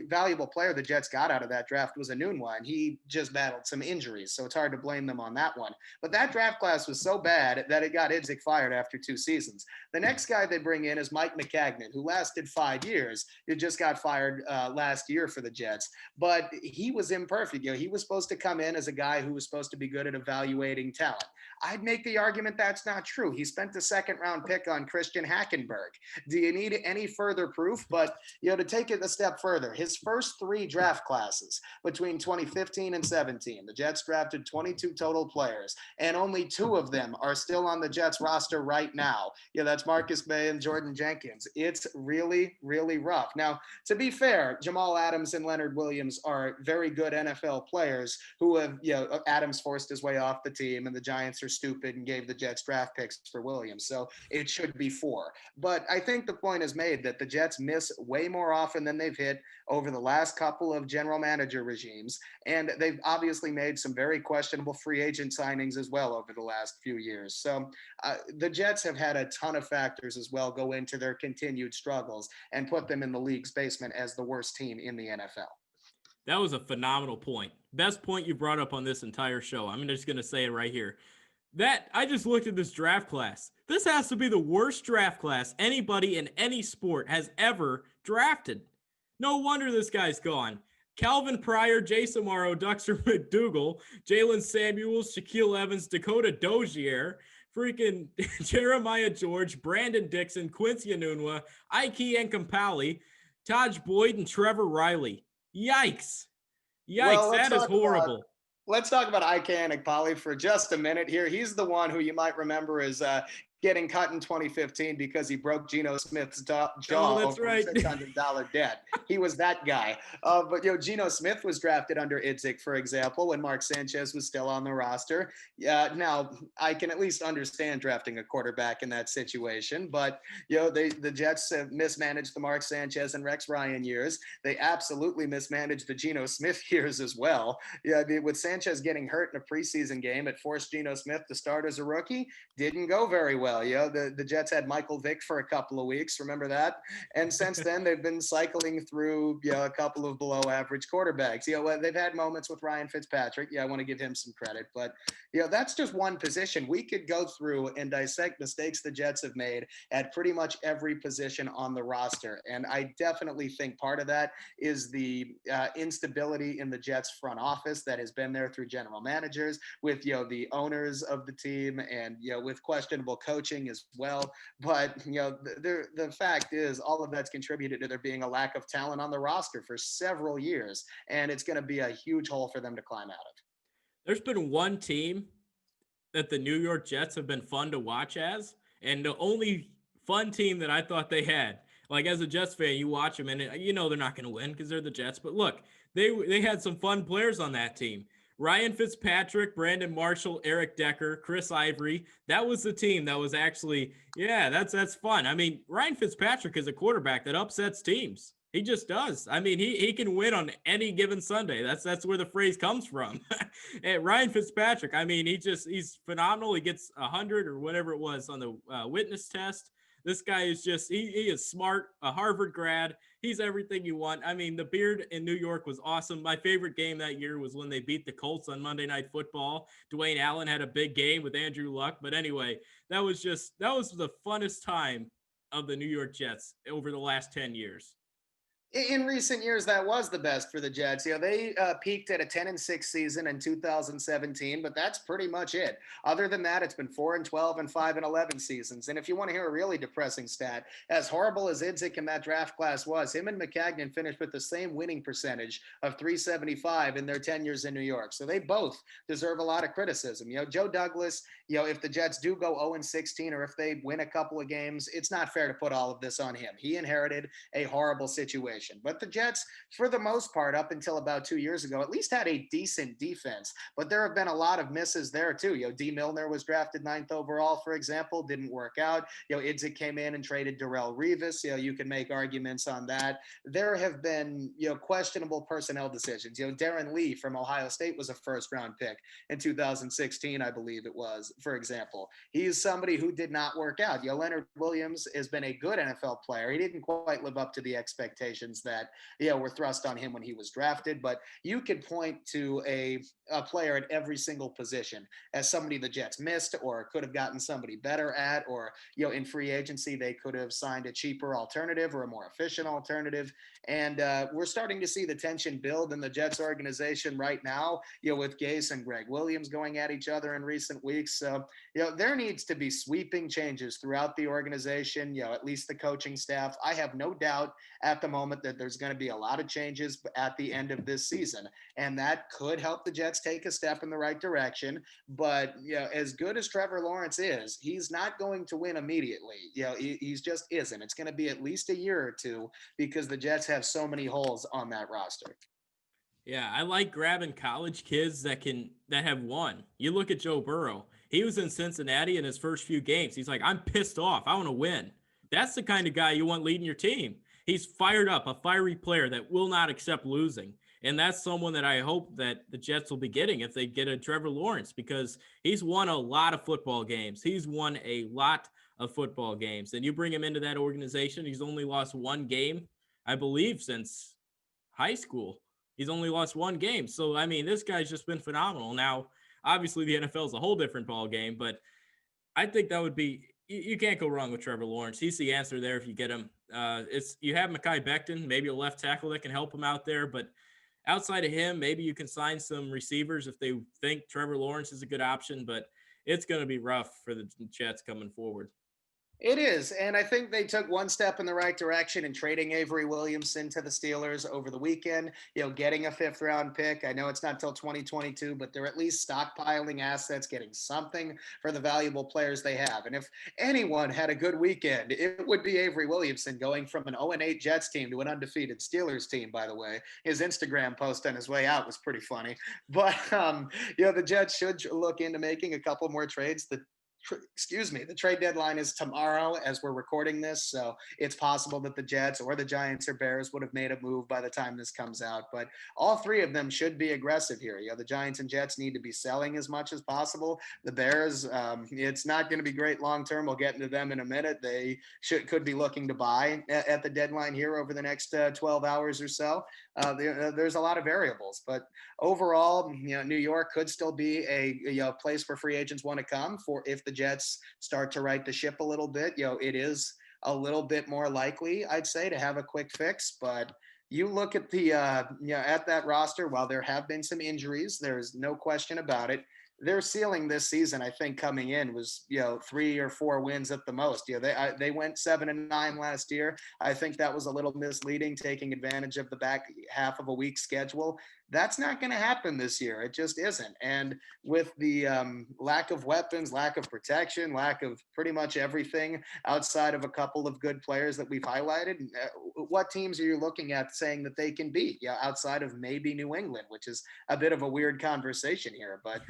valuable player the Jets got out of that draft was Enunwa, and he just battled some injuries, so it's hard to blame them on that one. But that draft class was so bad that it got Idzik fired after 2 seasons. The next guy they bring in is Mike McCagnon, who lasted 5 years. He just got fired last year for the Jets, but he was imperfect. He was supposed to come in as a guy who was supposed to be good at evaluating talent. I'd make the argument that's not true. He spent the 2nd-round pick on Christian Hackenberg. Do you need any further proof? But, to take it a step further, his first 3 draft classes between 2015 and 17, the Jets drafted 22 total players, and only 2 of them are still on the Jets roster right now. That's Marcus May and Jordan Jenkins. It's really, really rough. Now, to be fair, Jamal Adams and Leonard Williams are very good NFL players who have, Adams forced his way off the team and the Giants are stupid and gave the Jets draft picks for Williams. So it should be 4. But I think the point is made that the Jets miss way more often than they've hit over the last couple of general manager regimes. And they've obviously made some very questionable free agent signings as well over the last few years. So the Jets have had a ton of factors as well go into their continued struggles and put them in the league's basement as the worst team in the NFL. That was a phenomenal point. Best point you brought up on this entire show. I'm just going to say it right here. That I just looked at this draft class. This has to be the worst draft class anybody in any sport has ever drafted. No wonder this guy's gone. Calvin Pryor, Jason Morrow, Dexter McDougal, Jalen Samuels, Shaquille Evans, Dakota Dozier, freaking Jeremiah George, Brandon Dixon, Quincy Enunwa, Ike Enkapali, Taj Boyd, and Trevor Riley. Yikes. Well, That is horrible. Let's talk about Ike Enkapali for just a minute here. He's the one who you might remember as getting cut in 2015 because he broke Geno Smith's jaw over right. $600 debt. He was that guy. But Geno Smith was drafted under Idzik, for example, when Mark Sanchez was still on the roster. Now I can at least understand drafting a quarterback in that situation, but the Jets have mismanaged the Mark Sanchez and Rex Ryan years. They absolutely mismanaged the Geno Smith years as well. With Sanchez getting hurt in a preseason game, it forced Geno Smith to start as a rookie. Didn't go very well. well. The Jets had Michael Vick for a couple of weeks. Remember that? And since then, they've been cycling through, a couple of below average quarterbacks. They've had moments with Ryan Fitzpatrick. Yeah, I want to give him some credit. But, that's just one position. We could go through and dissect mistakes the Jets have made at pretty much every position on the roster. And I definitely think part of that is the instability in the Jets front office that has been there through general managers, with the owners of the team, and with questionable coaching as well. But the fact is, all of that's contributed to there being a lack of talent on the roster for several years, and it's going to be a huge hole for them to climb out of. There's been one team that the New York Jets have been fun to watch as, and the only fun team that I thought they had. Like, as a Jets fan, you watch them and they're not going to win because they're the Jets. But look, they had some fun players on that team. Ryan Fitzpatrick, Brandon Marshall, Eric Decker, Chris Ivory. That was the team that was actually, that's fun. I mean, Ryan Fitzpatrick is a quarterback that upsets teams. He just does. I mean, he can win on any given Sunday. That's where the phrase comes from. And Ryan Fitzpatrick, I mean, he's phenomenal. He gets 100 or whatever it was on the witness test. This guy is just, he is smart, a Harvard grad. He's everything you want. I mean, the beard in New York was awesome. My favorite game that year was when they beat the Colts on Monday Night Football. Dwayne Allen had a big game with Andrew Luck. But anyway, that was the funnest time of the New York Jets over the last 10 years. In recent years, that was the best for the Jets. They peaked at a 10-6 season in 2017, but that's pretty much it. Other than that, it's been 4-12 and 5-11 seasons. And if you want to hear a really depressing stat, as horrible as Idzik in that draft class was, him and McCagnon finished with the same winning percentage of 375 in their 10 years in New York. So they both deserve a lot of criticism. Joe Douglas, if the Jets do go 0-16, or if they win a couple of games, it's not fair to put all of this on him. He inherited a horrible situation. But the Jets, for the most part, up until about 2 years ago, at least had a decent defense. But there have been a lot of misses there, too. D. Milner was drafted 9th overall, for example, didn't work out. Idzik came in and traded Darrelle Revis. You can make arguments on that. There have been, questionable personnel decisions. Darren Lee from Ohio State was a first-round pick in 2016, I believe it was, for example. He's somebody who did not work out. Leonard Williams has been a good NFL player. He didn't quite live up to the expectations that were thrust on him when he was drafted, but you could point to a player at every single position as somebody the Jets missed, or could have gotten somebody better at, or in free agency they could have signed a cheaper alternative or a more efficient alternative. And we're starting to see the tension build in the Jets organization right now, with Gase and Greg Williams going at each other in recent weeks. So there needs to be sweeping changes throughout the organization, at least the coaching staff. I have no doubt at the moment that there's going to be a lot of changes at the end of this season, and that could help the Jets take a step in the right direction. But as good as Trevor Lawrence is, he's not going to win immediately. He's just isn't. It's going to be at least a year or two, because the Jets have so many holes on that roster. Yeah, I like grabbing college kids that have won. You look at Joe Burrow. He was in Cincinnati in his first few games. He's like, I'm pissed off. I want to win. That's the kind of guy you want leading your team. He's fired up, a fiery player that will not accept losing. And that's someone that I hope that the Jets will be getting if they get a Trevor Lawrence, because he's won a lot of football games. He's won a lot of football games. And you bring him into that organization, he's only lost one game, I believe, since high school. He's only lost one game. So, I mean, this guy's just been phenomenal. Now, obviously, the NFL is a whole different ball game, but I think that would be – you can't go wrong with Trevor Lawrence. He's the answer there if you get him. You have Mekhi Becton, maybe a left tackle that can help him out there, but outside of him, maybe you can sign some receivers if they think Trevor Lawrence is a good option, but it's going to be rough for the Jets coming forward. It is, and I think they took one step in the right direction in trading Avery Williamson to the Steelers over the weekend, getting a 5th-round pick. I know it's not till 2022, but they're at least stockpiling assets, getting something for the valuable players they have. And if anyone had a good weekend, it would be Avery Williamson, going from an 0-8 Jets team to an undefeated Steelers team, by the way. His Instagram post on his way out was pretty funny. But, the Jets should look into making a couple more trades. The excuse me, the trade deadline is tomorrow as we're recording this. So it's possible that the Jets or the Giants or Bears would have made a move by the time this comes out. But all three of them should be aggressive here. The Giants and Jets need to be selling as much as possible. The Bears, it's not going to be great long term. We'll get into them in a minute. They could be looking to buy at the deadline here over the next 12 hours or so. There's a lot of variables, but overall, New York could still be a place where free agents want to come for if the Jets start to right the ship a little bit. It is a little bit more likely, I'd say, to have a quick fix. But you look at the at that roster, while there have been some injuries, there's no question about it. Their ceiling this season, I think, coming in was 3 or 4 wins at the most. They went 7-9 last year. I think that was a little misleading, taking advantage of the back half of a weak schedule. That's not going to happen this year. It just isn't. And with the lack of weapons, lack of protection, lack of pretty much everything outside of a couple of good players that we've highlighted, what teams are you looking at saying that they can beat? Outside of maybe New England, which is a bit of a weird conversation here. But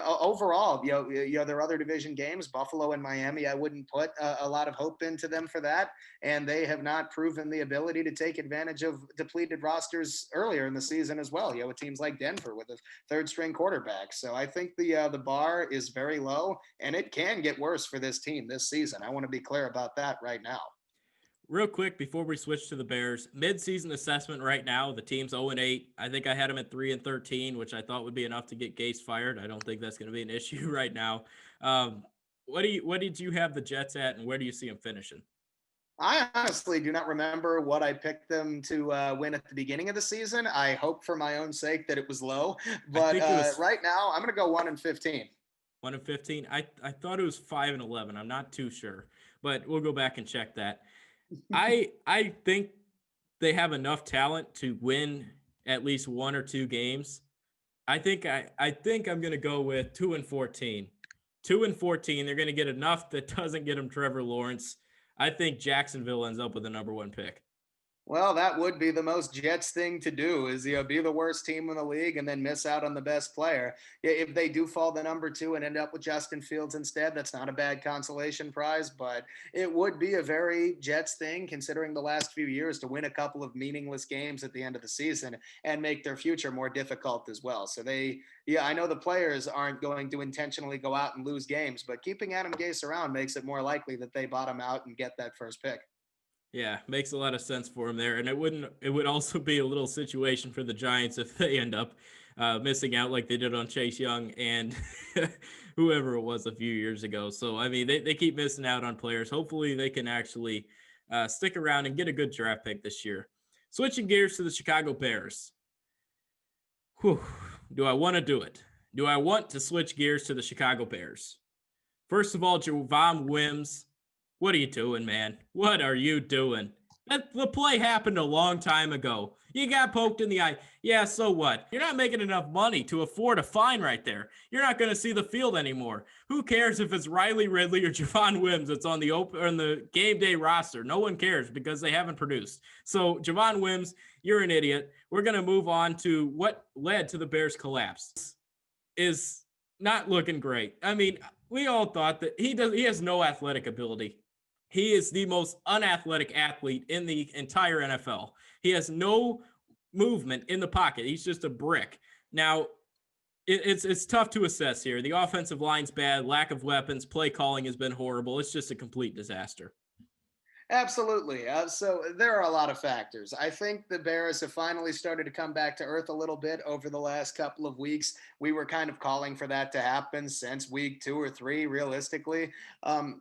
overall, there are other division games, Buffalo and Miami. I wouldn't put a lot of hope into them for that. And they have not proven the ability to take advantage of depleted rosters earlier in the season as well. With teams like Denver with a third string quarterback. So I think the bar is very low, and it can get worse for this team this season. I want to be clear about that right now. Real quick, before we switch to the Bears, mid-season assessment right now, the team's 0-8. I think I had them at 3-13, which I thought would be enough to get Gase fired. I don't think that's going to be an issue right now. What did you have the Jets at, and where do you see them finishing? I honestly do not remember what I picked them to win at the beginning of the season. I hope for my own sake that it was low, but right now I'm going to go 1-15. 1-15. I thought it was 5-11. I'm not too sure, but we'll go back and check that. I think they have enough talent to win at least 1 or 2 games. I think I'm going to go with 2-14. 2-14. They're going to get enough that doesn't get them Trevor Lawrence. I think Jacksonville ends up with the number 1 pick. Well, that would be the most Jets thing to do, is be the worst team in the league and then miss out on the best player. If they do fall to number 2 and end up with Justin Fields instead, that's not a bad consolation prize, but it would be a very Jets thing, considering the last few years, to win a couple of meaningless games at the end of the season and make their future more difficult as well. So I know the players aren't going to intentionally go out and lose games, but keeping Adam Gase around makes it more likely that they bottom out and get that first pick. Yeah, makes a lot of sense for him there. And it would also be a little situation for the Giants if they end up missing out like they did on Chase Young and whoever it was a few years ago. So, I mean, they keep missing out on players. Hopefully they can actually stick around and get a good draft pick this year. Switching gears to the Chicago Bears. Whew. Do I want to do it? Do I want to switch gears to the Chicago Bears? First of all, Javon Wims. What are you doing, man? What are you doing? The play happened a long time ago. You got poked in the eye. Yeah, so what? You're not making enough money to afford a fine right there. You're not going to see the field anymore. Who cares if it's Riley Ridley or Javon Wims that's on the game day roster? No one cares because they haven't produced. So, Javon Wims, you're an idiot. We're going to move on to what led to the Bears' collapse. Is not looking great. I mean, we all thought that he has no athletic ability. He is the most unathletic athlete in the entire NFL. He has no movement in the pocket. He's just a brick. Now, it's tough to assess here. The offensive line's bad, lack of weapons, play calling has been horrible. It's just a complete disaster. Absolutely. So there are a lot of factors. I think the Bears have finally started to come back to earth a little bit over the last couple of weeks. We were kind of calling for that to happen since week 2 or 3, realistically.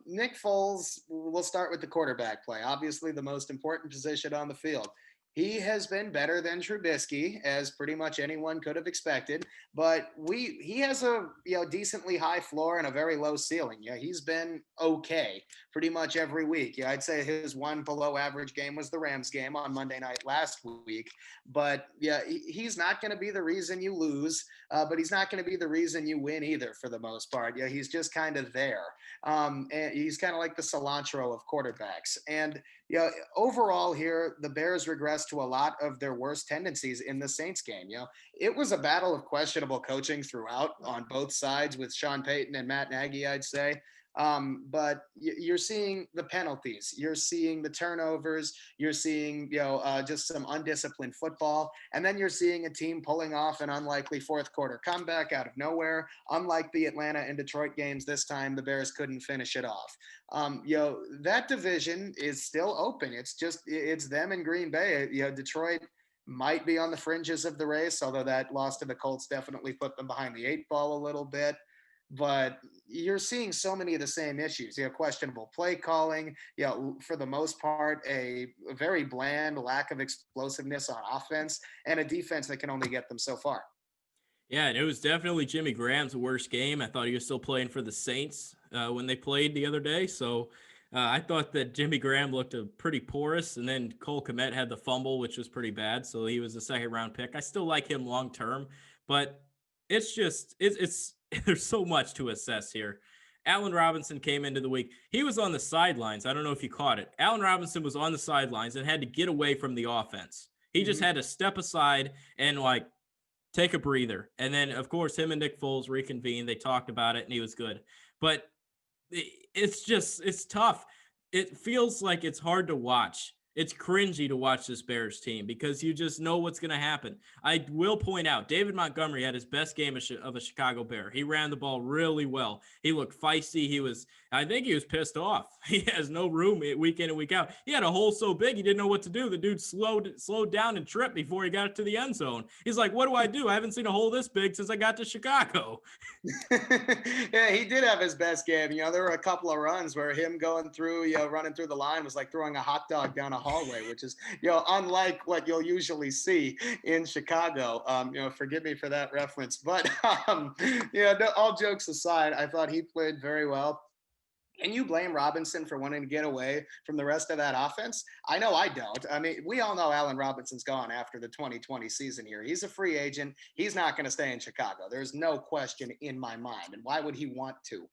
Nick Foles, we'll start with the quarterback play, obviously the most important position on the field. He has been better than Trubisky, as pretty much anyone could have expected, but he has a decently high floor and a very low ceiling. Yeah, he's been okay pretty much every week. Yeah, I'd say his one below average game was the Rams game on Monday night last week. But yeah, he's not going to be the reason you lose, but he's not going to be the reason you win either for the most part. Yeah, he's just kind of there. And he's kind of like the cilantro of quarterbacks. And overall here, the Bears regressed to a lot of their worst tendencies in the Saints game. It was a battle of questionable coaching throughout on both sides with Sean Payton and Matt Nagy, I'd say. But you're seeing the penalties, you're seeing the turnovers, you're seeing just some undisciplined football, and then you're seeing a team pulling off an unlikely fourth quarter comeback out of nowhere. Unlike the Atlanta and Detroit games, this time the Bears couldn't finish it off. That division is still open. It's them and Green Bay. Detroit might be on the fringes of the race, although that loss to the Colts definitely put them behind the eight ball a little bit. But you're seeing so many of the same issues. Questionable play calling, for the most part, a very bland lack of explosiveness on offense, and a defense that can only get them so far. Yeah, and it was definitely Jimmy Graham's worst game. I thought he was still playing for the Saints when they played the other day. So I thought that Jimmy Graham looked pretty porous, and then Cole Kmet had the fumble, which was pretty bad. So he was a second-round pick. I still like him long-term, but it's there's so much to assess here. Allen Robinson came into the week. He was on the sidelines. I don't know if you caught it. Allen Robinson was on the sidelines and had to get away from the offense. He just had to step aside and take a breather. And then, of course, him and Nick Foles reconvened. They talked about it, and he was good. But it's tough. It feels like it's hard to watch. It's cringy to watch this Bears team because you just know what's going to happen. I will point out, David Montgomery had his best game of a Chicago Bear. He ran the ball really well. He looked feisty. I think he was pissed off. He has no room week in and week out. He had a hole so big he didn't know what to do. The dude slowed down and tripped before he got it to the end zone. He's like, what do I do? I haven't seen a hole this big since I got to Chicago. Yeah, he did have his best game. There were a couple of runs where him going through, running through the line was like throwing a hot dog down a hallway, which is, unlike what you'll usually see in Chicago. Forgive me for that reference, but all jokes aside, I thought he played very well. Can you blame Robinson for wanting to get away from the rest of that offense? I know I don't. I mean, we all know Allen Robinson's gone after the 2020 season here. He's a free agent. He's not going to stay in Chicago. There's no question in my mind. And why would he want to?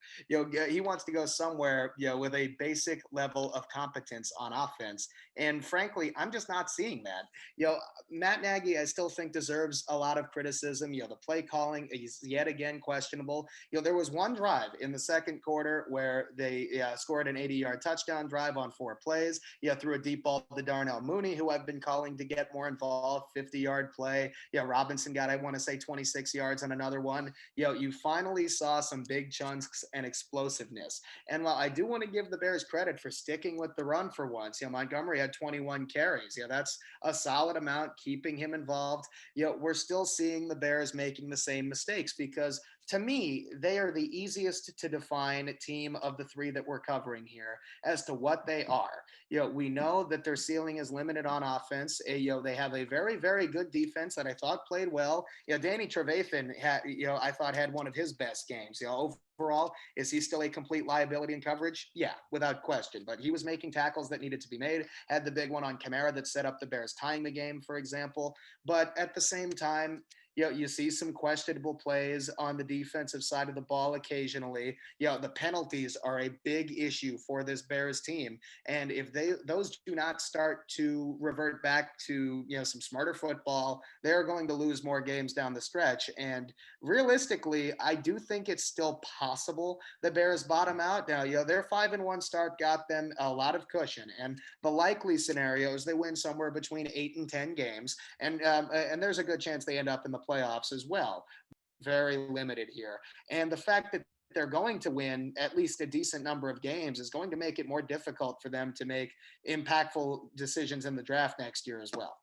He wants to go somewhere, with a basic level of competence on offense. And frankly, I'm just not seeing that. Matt Nagy, I still think deserves a lot of criticism. The play calling is yet again questionable. There was one drive in the second quarter where they scored an 80-yard touchdown drive on 4 plays. Threw a deep ball to Darnell Mooney, who I've been calling to get more involved, 50-yard play. Robinson got, I want to say, 26 yards on another one. You finally saw some big chunks and explosiveness. And while I do want to give the Bears credit for sticking with the run for once, Montgomery had 21 carries. That's a solid amount, keeping him involved. We're still seeing the Bears making the same mistakes because to me, they are the easiest to define team of the 3 that we're covering here as to what they are. We know that their ceiling is limited on offense. They have a very, very good defense that I thought played well. Danny Trevathan I thought had one of his best games. Overall, is he still a complete liability in coverage? Yeah, without question. But he was making tackles that needed to be made. Had the big one on Kamara that set up the Bears tying the game, for example. But at the same time, you see some questionable plays on the defensive side of the ball occasionally. The penalties are a big issue for this Bears team. And if those do not start to revert back to, some smarter football, they're going to lose more games down the stretch. And realistically, I do think it's still possible the Bears bottom out. Now, their 5-1 start got them a lot of cushion. And the likely scenario is they win somewhere between 8 and 10 games. And there's a good chance they end up in the playoffs as well. Very limited here. And the fact that they're going to win at least a decent number of games is going to make it more difficult for them to make impactful decisions in the draft next year as well.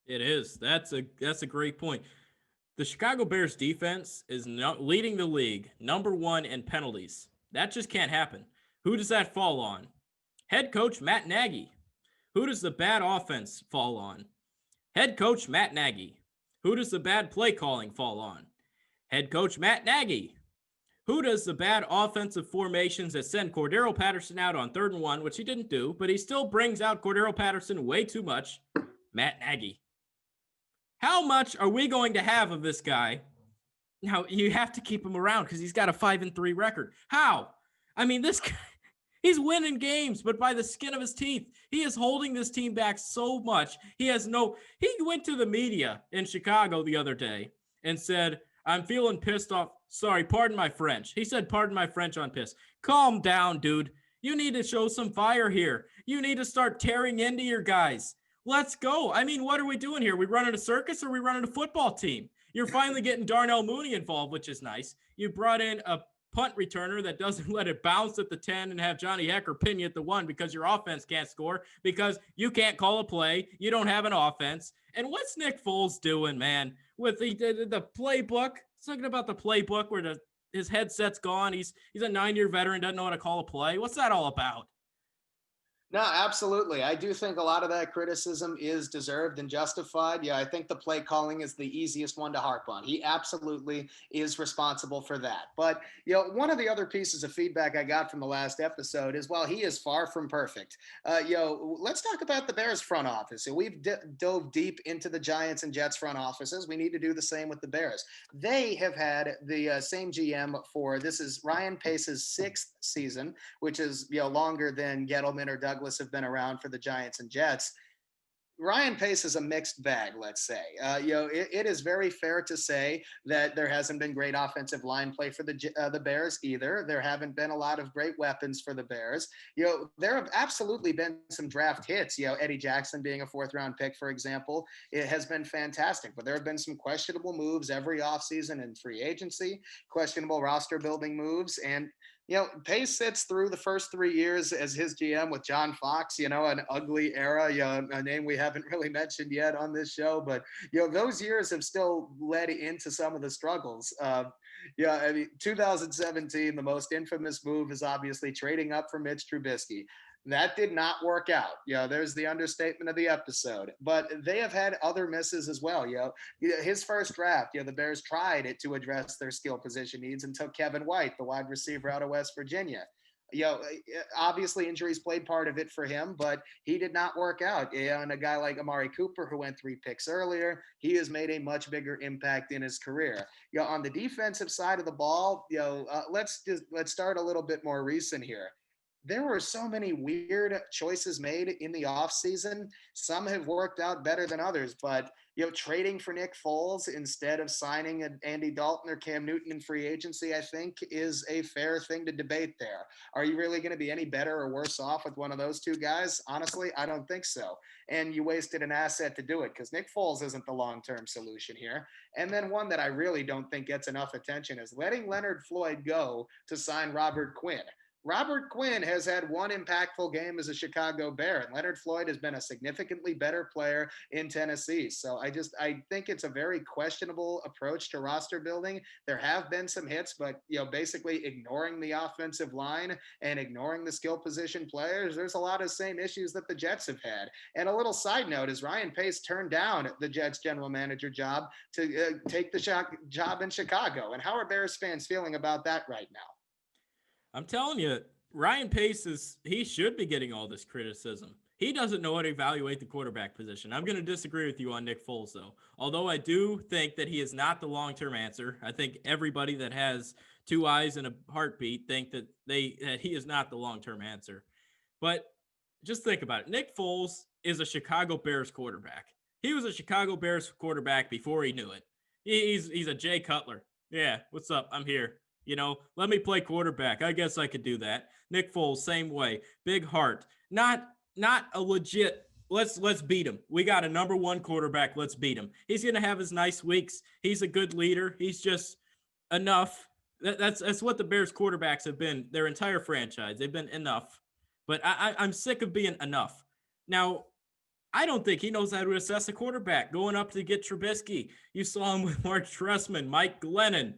It is. That's a great point. The Chicago Bears defense is leading the league, number 1 in penalties. That just can't happen. Who does that fall on? Head coach Matt Nagy. Who does the bad offense fall on? Head coach Matt Nagy. Who does the bad play calling fall on? Head coach Matt Nagy. Who does the bad offensive formations that send Cordero Patterson out on 3rd and 1, which he didn't do, but he still brings out Cordero Patterson way too much? Matt Nagy. How much are we going to have of this guy? Now, you have to keep him around because he's got a 5-3 record. How? I mean, this guy, he's winning games, but by the skin of his teeth. He is holding this team back so much. He went to the media in Chicago the other day and said, I'm feeling pissed off. Sorry, pardon my French. He said, pardon my French on piss. Calm down, dude. You need to show some fire here. You need to start tearing into your guys. Let's go. I mean, what are we doing here? We running a circus or we running a football team? You're finally getting Darnell Mooney involved, which is nice. You brought in a punt returner that doesn't let it bounce at the 10 and have Johnny Hecker pin you at the 1 because your offense can't score, because you can't call a play. You don't have an offense. And what's Nick Foles doing, man, with the playbook? Talking about the playbook where his headset's gone. He's a 9-year veteran, doesn't know how to call a play. What's that all about? No, absolutely. I do think a lot of that criticism is deserved and justified. Yeah, I think the play calling is the easiest one to harp on. He absolutely is responsible for that. But, one of the other pieces of feedback I got from the last episode is, while he is far from perfect, let's talk about the Bears front office. So we've dove deep into the Giants and Jets front offices. We need to do the same with the Bears. They have had the same GM this is Ryan Pace's 6th season, which is, longer than Gettleman or Douglas have been around for the Giants and Jets. Ryan Pace is a mixed bag, let's say. It is very fair to say that there hasn't been great offensive line play for the Bears either. There haven't been a lot of great weapons for the Bears. There have absolutely been some draft hits. Eddie Jackson being a 4th-round pick, for example, it has been fantastic. But there have been some questionable moves every offseason in free agency, questionable roster building moves, and Pace sits through the first 3 years as his GM with John Fox, an ugly era, a name we haven't really mentioned yet on this show. But, those years have still led into some of the struggles. 2017, the most infamous move is obviously trading up for Mitch Trubisky. That did not work out. There's the understatement of the episode. But they have had other misses as well. His first draft, the Bears tried it to address their skill position needs and took Kevin White, the wide receiver out of West Virginia. Obviously injuries played part of it for him, but he did not work out. And a guy like Amari Cooper, who went 3 picks earlier, he has made a much bigger impact in his career. On the defensive side of the ball, let's start a little bit more recent here. There were so many weird choices made in the offseason. Some have worked out better than others, but trading for Nick Foles instead of signing Andy Dalton or Cam Newton in free agency, I think, is a fair thing to debate there. Are you really going to be any better or worse off with one of those two guys? Honestly, I don't think so. And you wasted an asset to do it, because Nick Foles isn't the long-term solution here. And then one that I really don't think gets enough attention is letting Leonard Floyd go to sign Robert Quinn. Robert Quinn has had one impactful game as a Chicago Bear, and Leonard Floyd has been a significantly better player in Tennessee. So I think it's a very questionable approach to roster building. There have been some hits, but basically ignoring the offensive line and ignoring the skill position players, there's a lot of same issues that the Jets have had. And a little side note is Ryan Pace turned down the Jets general manager job to take the job in Chicago. And how are Bears fans feeling about that right now? I'm telling you, Ryan Pace he should be getting all this criticism. He doesn't know how to evaluate the quarterback position. I'm going to disagree with you on Nick Foles, though. Although I do think that he is not the long-term answer. I think everybody that has 2 eyes and a heartbeat think that he is not the long-term answer. But just think about it. Nick Foles is a Chicago Bears quarterback. He was a Chicago Bears quarterback before he knew it. He's a Jay Cutler. Yeah, what's up? I'm here. Let me play quarterback. I guess I could do that. Nick Foles, same way. Big heart. Not a legit, let's beat him. We got a number 1 quarterback. Let's beat him. He's going to have his nice weeks. He's a good leader. He's just enough. That's what the Bears quarterbacks have been their entire franchise. They've been enough. But I'm sick of being enough. Now, I don't think he knows how to assess a quarterback. Going up to get Trubisky. You saw him with Mark Trestman, Mike Glennon.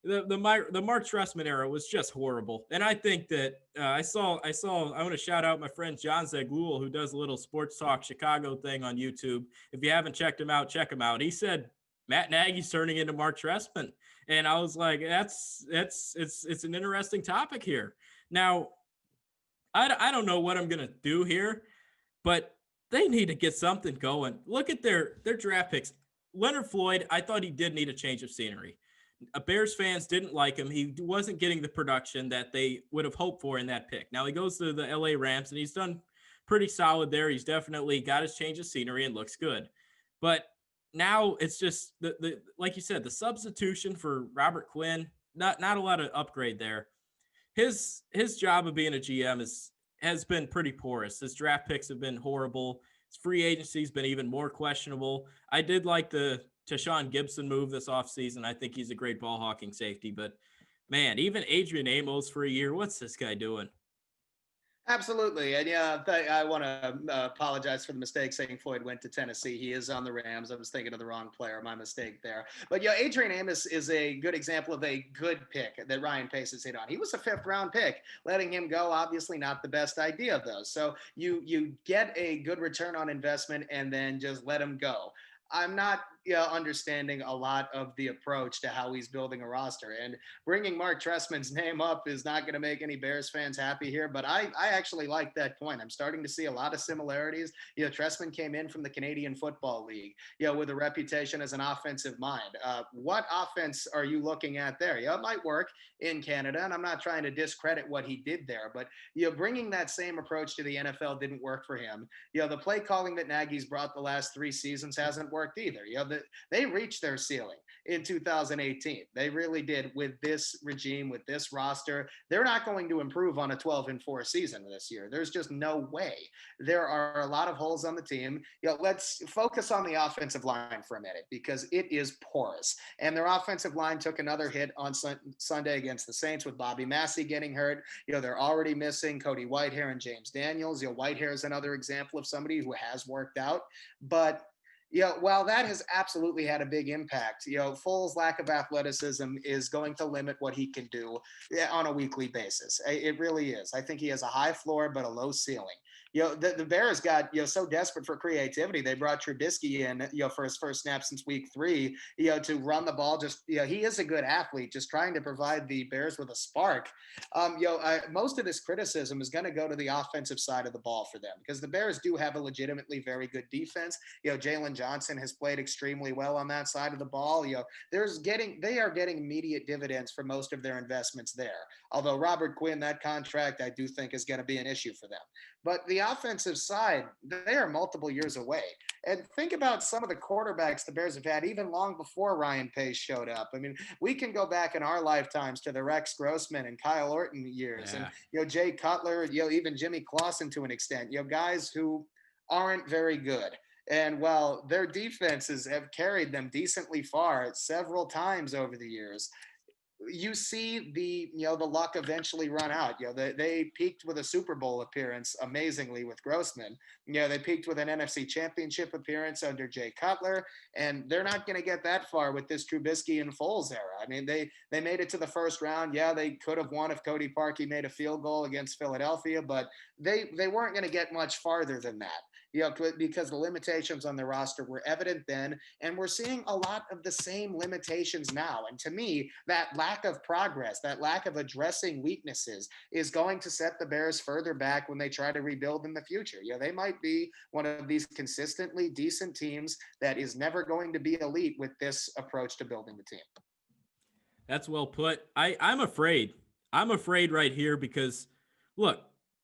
The Mark Trestman era was just horrible. And I think that I want to shout out my friend John Zaglul, who does a little Sports Talk Chicago thing on YouTube. If you haven't checked him out, check him out. He said Matt Nagy's turning into Mark Trestman. And I was like, it's an interesting topic here. Now, I don't know what I'm going to do here, but they need to get something going. Look at their draft picks. Leonard Floyd, I thought he did need a change of scenery. Bears fans didn't like him. He wasn't getting the production that they would have hoped for in that pick. Now he goes to the LA Rams and he's done pretty solid there. He's definitely got his change of scenery and looks good. But now it's just the like you said, the substitution for Robert Quinn, not a lot of upgrade there. His job of being a GM has been pretty porous. His draft picks have been horrible. His free agency's been even more questionable. I did like the Tashawn Gibson move this offseason. I think he's a great ball hawking safety, but man, even Adrian Amos for a year, what's this guy doing? Absolutely. And yeah, I want to apologize for the mistake saying Floyd went to Tennessee. He is on the Rams. I was thinking of the wrong player. My mistake there. But yeah, Adrian Amos is a good example of a good pick that Ryan Pace has hit on. He was a 5th-round pick. Letting him go, obviously not the best idea, though. So you get a good return on investment and then just let him go. I'm not understanding a lot of the approach to how he's building a roster. And bringing Mark Trestman's name up is not going to make any Bears fans happy here, but I actually like that point. I'm starting to see a lot of similarities. Trestman came in from the Canadian Football League, with a reputation as an offensive mind. What offense are you looking at there? It might work in Canada, and I'm not trying to discredit what he did there, but bringing that same approach to the NFL didn't work for him. The play calling that Nagy's brought the last 3 seasons hasn't worked either. They reached their ceiling in 2018. They really did with this regime, with this roster. They're not going to improve on a 12-4 season this year. There's just no way. There are a lot of holes on the team. Let's focus on the offensive line for a minute because it is porous. And their offensive line took another hit on Sunday against the Saints with Bobby Massey getting hurt. They're already missing Cody Whitehair and James Daniels. Whitehair is another example of somebody who has worked out, but while that has absolutely had a big impact, Foles' lack of athleticism is going to limit what he can do on a weekly basis. It really is. I think he has a high floor, but a low ceiling. The Bears got, so desperate for creativity. They brought Trubisky in, for his first snap since week 3, to run the ball. Just, he is a good athlete, just trying to provide the Bears with a spark. Most of this criticism is going to go to the offensive side of the ball for them because the Bears do have a legitimately very good defense. Jalen Johnson has played extremely well on that side of the ball. They are getting immediate dividends for most of their investments there. Although Robert Quinn, that contract, I do think is going to be an issue for them. But the offensive side, they are multiple years away. And think about some of the quarterbacks the Bears have had even long before Ryan Pace showed up. I mean, we can go back in our lifetimes to the Rex Grossman and Kyle Orton years, and Jay Cutler, even Jimmy Clausen to an extent. Guys who aren't very good. And while their defenses have carried them decently far several times over the years, you see the luck eventually run out. They peaked with a Super Bowl appearance amazingly with Grossman. They peaked with an NFC Championship appearance under Jay Cutler, and they're not going to get that far with this Trubisky and Foles era. I mean, they made it to the first round. Yeah, they could have won if Cody Parkey made a field goal against Philadelphia, but they weren't going to get much farther than that. Because the limitations on the roster were evident then, and we're seeing a lot of the same limitations now. And to me, that lack of progress, that lack of addressing weaknesses is going to set the Bears further back when they try to rebuild in the future. They might be one of these consistently decent teams that is never going to be elite with this approach to building the team. That's well put. I'm afraid. I'm afraid right here because, look,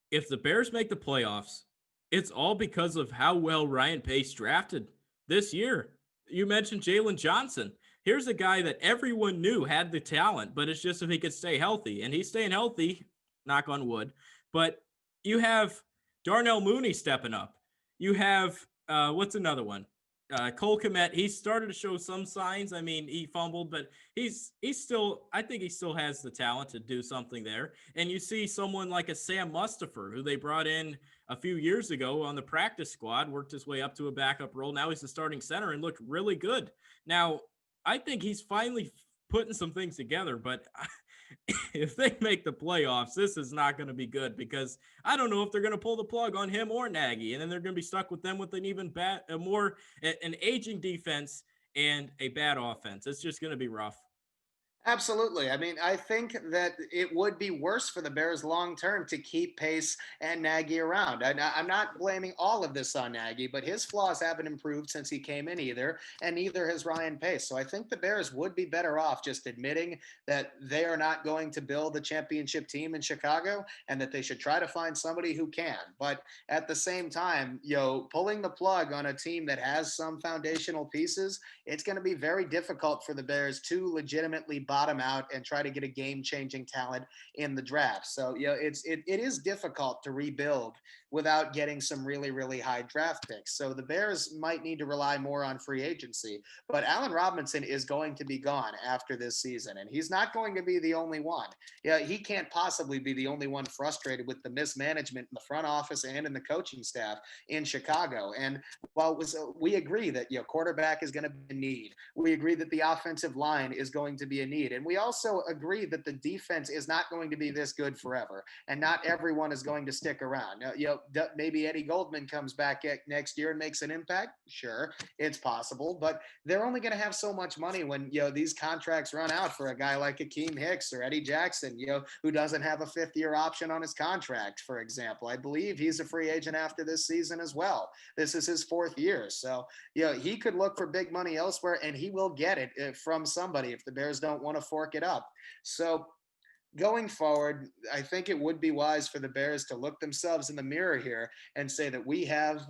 if the Bears make the playoffs, it's all because of how well Ryan Pace drafted this year. You mentioned Jalen Johnson. Here's a guy that everyone knew had the talent, but it's just if he could stay healthy. And he's staying healthy, knock on wood. But you have Darnell Mooney stepping up. You have, what's another one? Cole Kmet, he started to show some signs. I mean, he fumbled, but he's still, I think he still has the talent to do something there. And you see someone like a Sam Mustipher, who they brought in a few years ago on the practice squad, worked his way up to a backup role. Now he's the starting center and looked really good. Now, I think he's finally putting some things together, but if they make the playoffs, this is not going to be good because I don't know if they're going to pull the plug on him or Nagy, and then they're going to be stuck with them with an even an aging defense and a bad offense. It's just going to be rough. Absolutely. I mean, I think that it would be worse for the Bears long term to keep Pace and Nagy around. I'm not blaming all of this on Nagy, but his flaws haven't improved since he came in either, and neither has Ryan Pace. So I think the Bears would be better off just admitting that they are not going to build a championship team in Chicago and that they should try to find somebody who can. But at the same time, pulling the plug on a team that has some foundational pieces, it's going to be very difficult for the Bears to legitimately bottom out and try to get a game-changing talent in the draft. So, it is difficult to rebuild without getting some really, really high draft picks. So the Bears might need to rely more on free agency. But Allen Robinson is going to be gone after this season, and he's not going to be the only one. Yeah, he can't possibly be the only one frustrated with the mismanagement in the front office and in the coaching staff in Chicago. And while we agree that quarterback is going to be a need, we agree that the offensive line is going to be a need, and we also agree that the defense is not going to be this good forever, and not everyone is going to stick around. Maybe Eddie Goldman comes back next year and makes an impact. Sure, it's possible, but they're only going to have so much money when these contracts run out for a guy like Akeem Hicks or Eddie Jackson, who doesn't have a fifth-year option on his contract, for example. I believe he's a free agent after this season as well. This is his fourth year. So, he could look for big money elsewhere, and he will get it from somebody if the Bears don't want to fork it up. So, going forward, I think it would be wise for the Bears to look themselves in the mirror here and say that we have,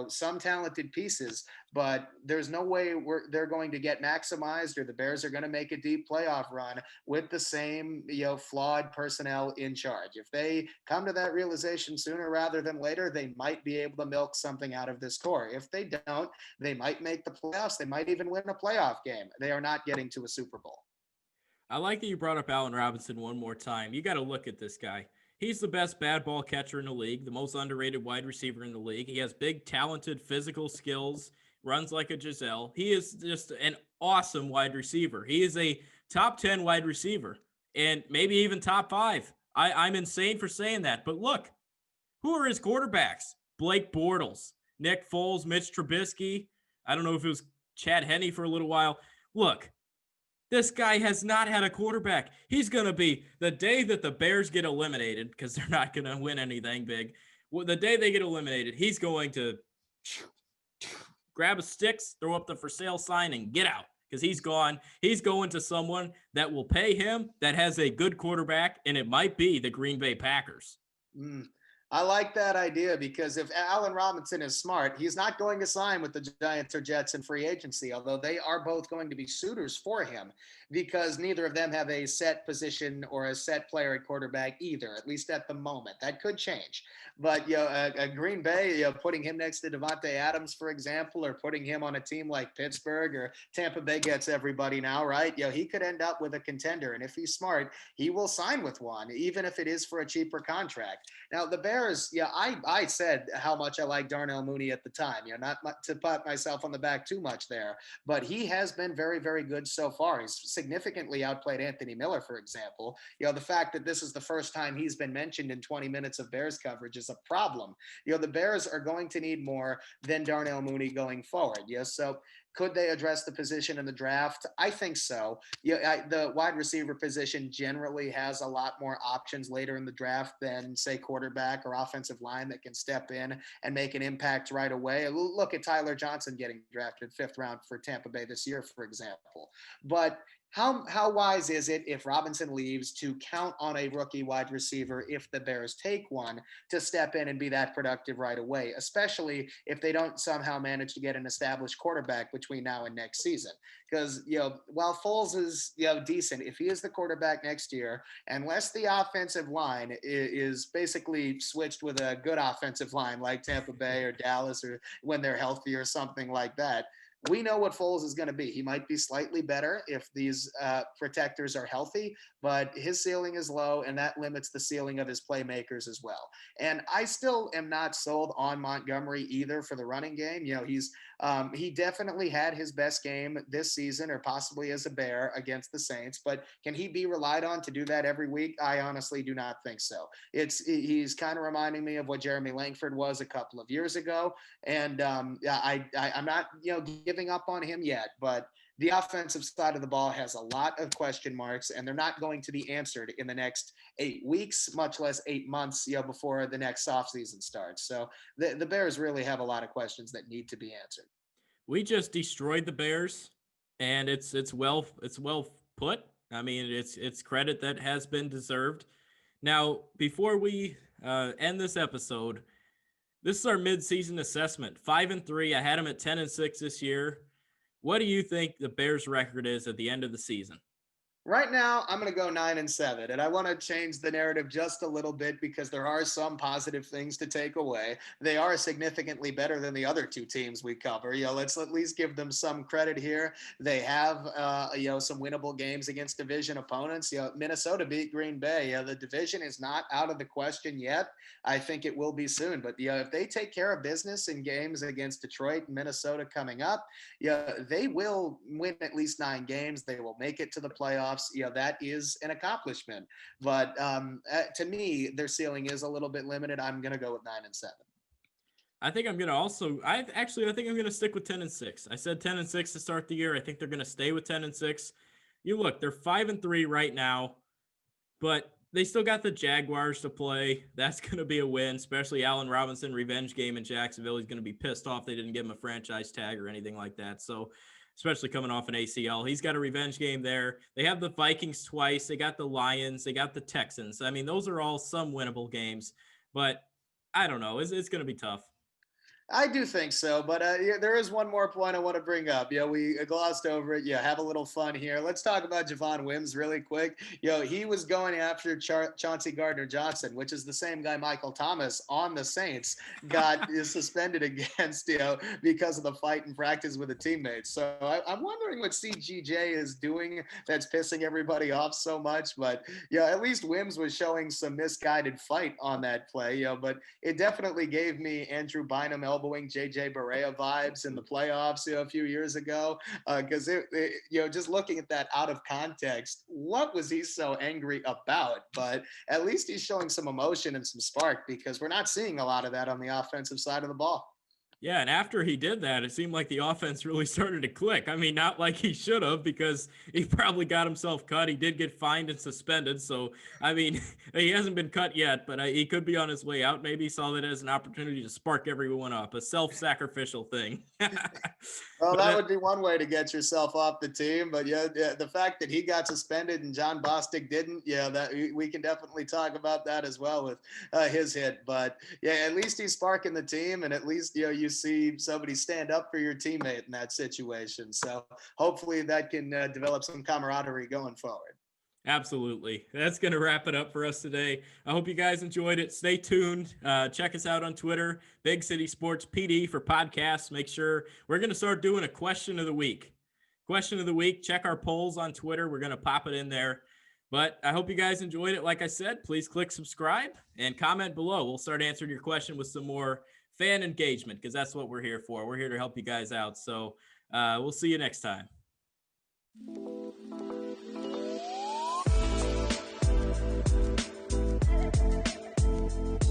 some talented pieces, but there's no way they're going to get maximized, or the Bears are going to make a deep playoff run with the same, flawed personnel in charge. If they come to that realization sooner rather than later, they might be able to milk something out of this core. If they don't, they might make the playoffs. They might even win a playoff game. They are not getting to a Super Bowl. I like that you brought up Allen Robinson one more time. You got to look at this guy. He's the best bad ball catcher in the league, the most underrated wide receiver in the league. He has big, talented physical skills, runs like a Giselle. He is just an awesome wide receiver. He is a top 10 wide receiver and maybe even top five. I'm insane for saying that. But look, who are his quarterbacks? Blake Bortles, Nick Foles, Mitch Trubisky. I don't know if it was Chad Henne for a little while. Look, this guy has not had a quarterback. He's going to be the day that the Bears get eliminated, because they're not going to win anything big. Well, the day they get eliminated, he's going to grab a sticks, throw up the for sale sign, and get out, because he's gone. He's going to someone that will pay him, that has a good quarterback, and it might be the Green Bay Packers. Mm. I like that idea, because if Allen Robinson is smart, he's not going to sign with the Giants or Jets in free agency, although they are both going to be suitors for him, because neither of them have a set position or a set player at quarterback either, at least at the moment. That could change. But a Green Bay, putting him next to Devontae Adams, for example, or putting him on a team like Pittsburgh, or Tampa Bay gets everybody now, right? He could end up with a contender, and if he's smart, he will sign with one, even if it is for a cheaper contract. Now, the Bears, I said how much I like Darnell Mooney at the time, not to pat myself on the back too much there, but he has been very, very good so far. He's significantly outplayed Anthony Miller, for example. The fact that this is the first time he's been mentioned in 20 minutes of Bears coverage is a problem. The Bears are going to need more than Darnell Mooney going forward. Yes. So could they address the position in the draft? I think so. The wide receiver position generally has a lot more options later in the draft than, say, quarterback or offensive line that can step in and make an impact right away. Look at Tyler Johnson getting drafted 5th round for Tampa Bay this year, for example. But how wise is it, if Robinson leaves, to count on a rookie wide receiver, if the Bears take one, to step in and be that productive right away, especially if they don't somehow manage to get an established quarterback between now and next season? Because, while Foles is, decent, if he is the quarterback next year, unless the offensive line is basically switched with a good offensive line like Tampa Bay or Dallas, or when they're healthy or something like that, we know what Foles is going to be. He might be slightly better if these protectors are healthy, but his ceiling is low, and that limits the ceiling of his playmakers as well. And I still am not sold on Montgomery either for the running game. He definitely had his best game this season, or possibly as a Bear, against the Saints, but can he be relied on to do that every week? I honestly do not think so. He's kind of reminding me of what Jeremy Langford was a couple of years ago, and I'm not giving up on him yet, but The offensive side of the ball has a lot of question marks, and they're not going to be answered in the next 8 weeks, much less 8 months, before the next offseason starts. So the Bears really have a lot of questions that need to be answered. We just destroyed the Bears, and it's well put. I mean, it's credit that has been deserved. Now, before we end this episode, this is our midseason assessment. 5-3. I had them at 10-6 this year. What do you think the Bears' record is at the end of the season? Right now, I'm going to go 9-7, and I want to change the narrative just a little bit because there are some positive things to take away. They are significantly better than the other two teams we cover. Let's at least give them some credit here. They have, some winnable games against division opponents. Minnesota beat Green Bay. The division is not out of the question yet. I think it will be soon. But if they take care of business in games against Detroit and Minnesota coming up, they will win at least 9 games. They will make it to the playoffs. That is an accomplishment. But to me, their ceiling is a little bit limited. I'm going to go with 9-7. I think I'm gonna also. I think I'm gonna stick with 10-6. I said 10-6 to start the year. I think they're gonna stay with 10-6. You look, they're 5-3 right now, but they still got the Jaguars to play. That's gonna be a win, especially Allen Robinson revenge game in Jacksonville. He's gonna be pissed off they didn't give him a franchise tag or anything like that. So, especially coming off an ACL, he's got a revenge game there. They have the Vikings twice. They got the Lions. They got the Texans. I mean, those are all some winnable games, but I don't know. It's gonna be tough. I do think so, but there is one more point I want to bring up. We glossed over it. Have a little fun here. Let's talk about Javon Wims really quick. He was going after Chauncey Gardner-Johnson, which is the same guy Michael Thomas on the Saints got suspended against, because of the fight in practice with a teammate. So I'm wondering what CGJ is doing that's pissing everybody off so much. But at least Wims was showing some misguided fight on that play. But it definitely gave me Andrew Bynum elbowing JJ Barea vibes in the playoffs, a few years ago. Because just looking at that out of context, what was he so angry about? But at least he's showing some emotion and some spark because we're not seeing a lot of that on the offensive side of the ball. Yeah, and after he did that, it seemed like the offense really started to click. I mean, not like he should have because he probably got himself cut. He did get fined and suspended. So, I mean, he hasn't been cut yet, but he could be on his way out. Maybe he saw that as an opportunity to spark everyone up, a self-sacrificial thing. Well, that would be one way to get yourself off the team. But the fact that he got suspended and John Bostic didn't, that we can definitely talk about that as well with his hit. But at least he's sparking the team, and at least you see somebody stand up for your teammate in that situation. So hopefully that can develop some camaraderie going forward. Absolutely. That's going to wrap it up for us today. I hope you guys enjoyed it. Stay tuned. Check us out on Twitter, Big City Sports PD for podcasts. Make sure we're going to start doing a question of the week. Question of the week. Check our polls on Twitter. We're going to pop it in there. But I hope you guys enjoyed it. Like I said, please click subscribe and comment below. We'll start answering your question with some more fan engagement because that's what we're here for. We're here to help you guys out. So we'll see you next time.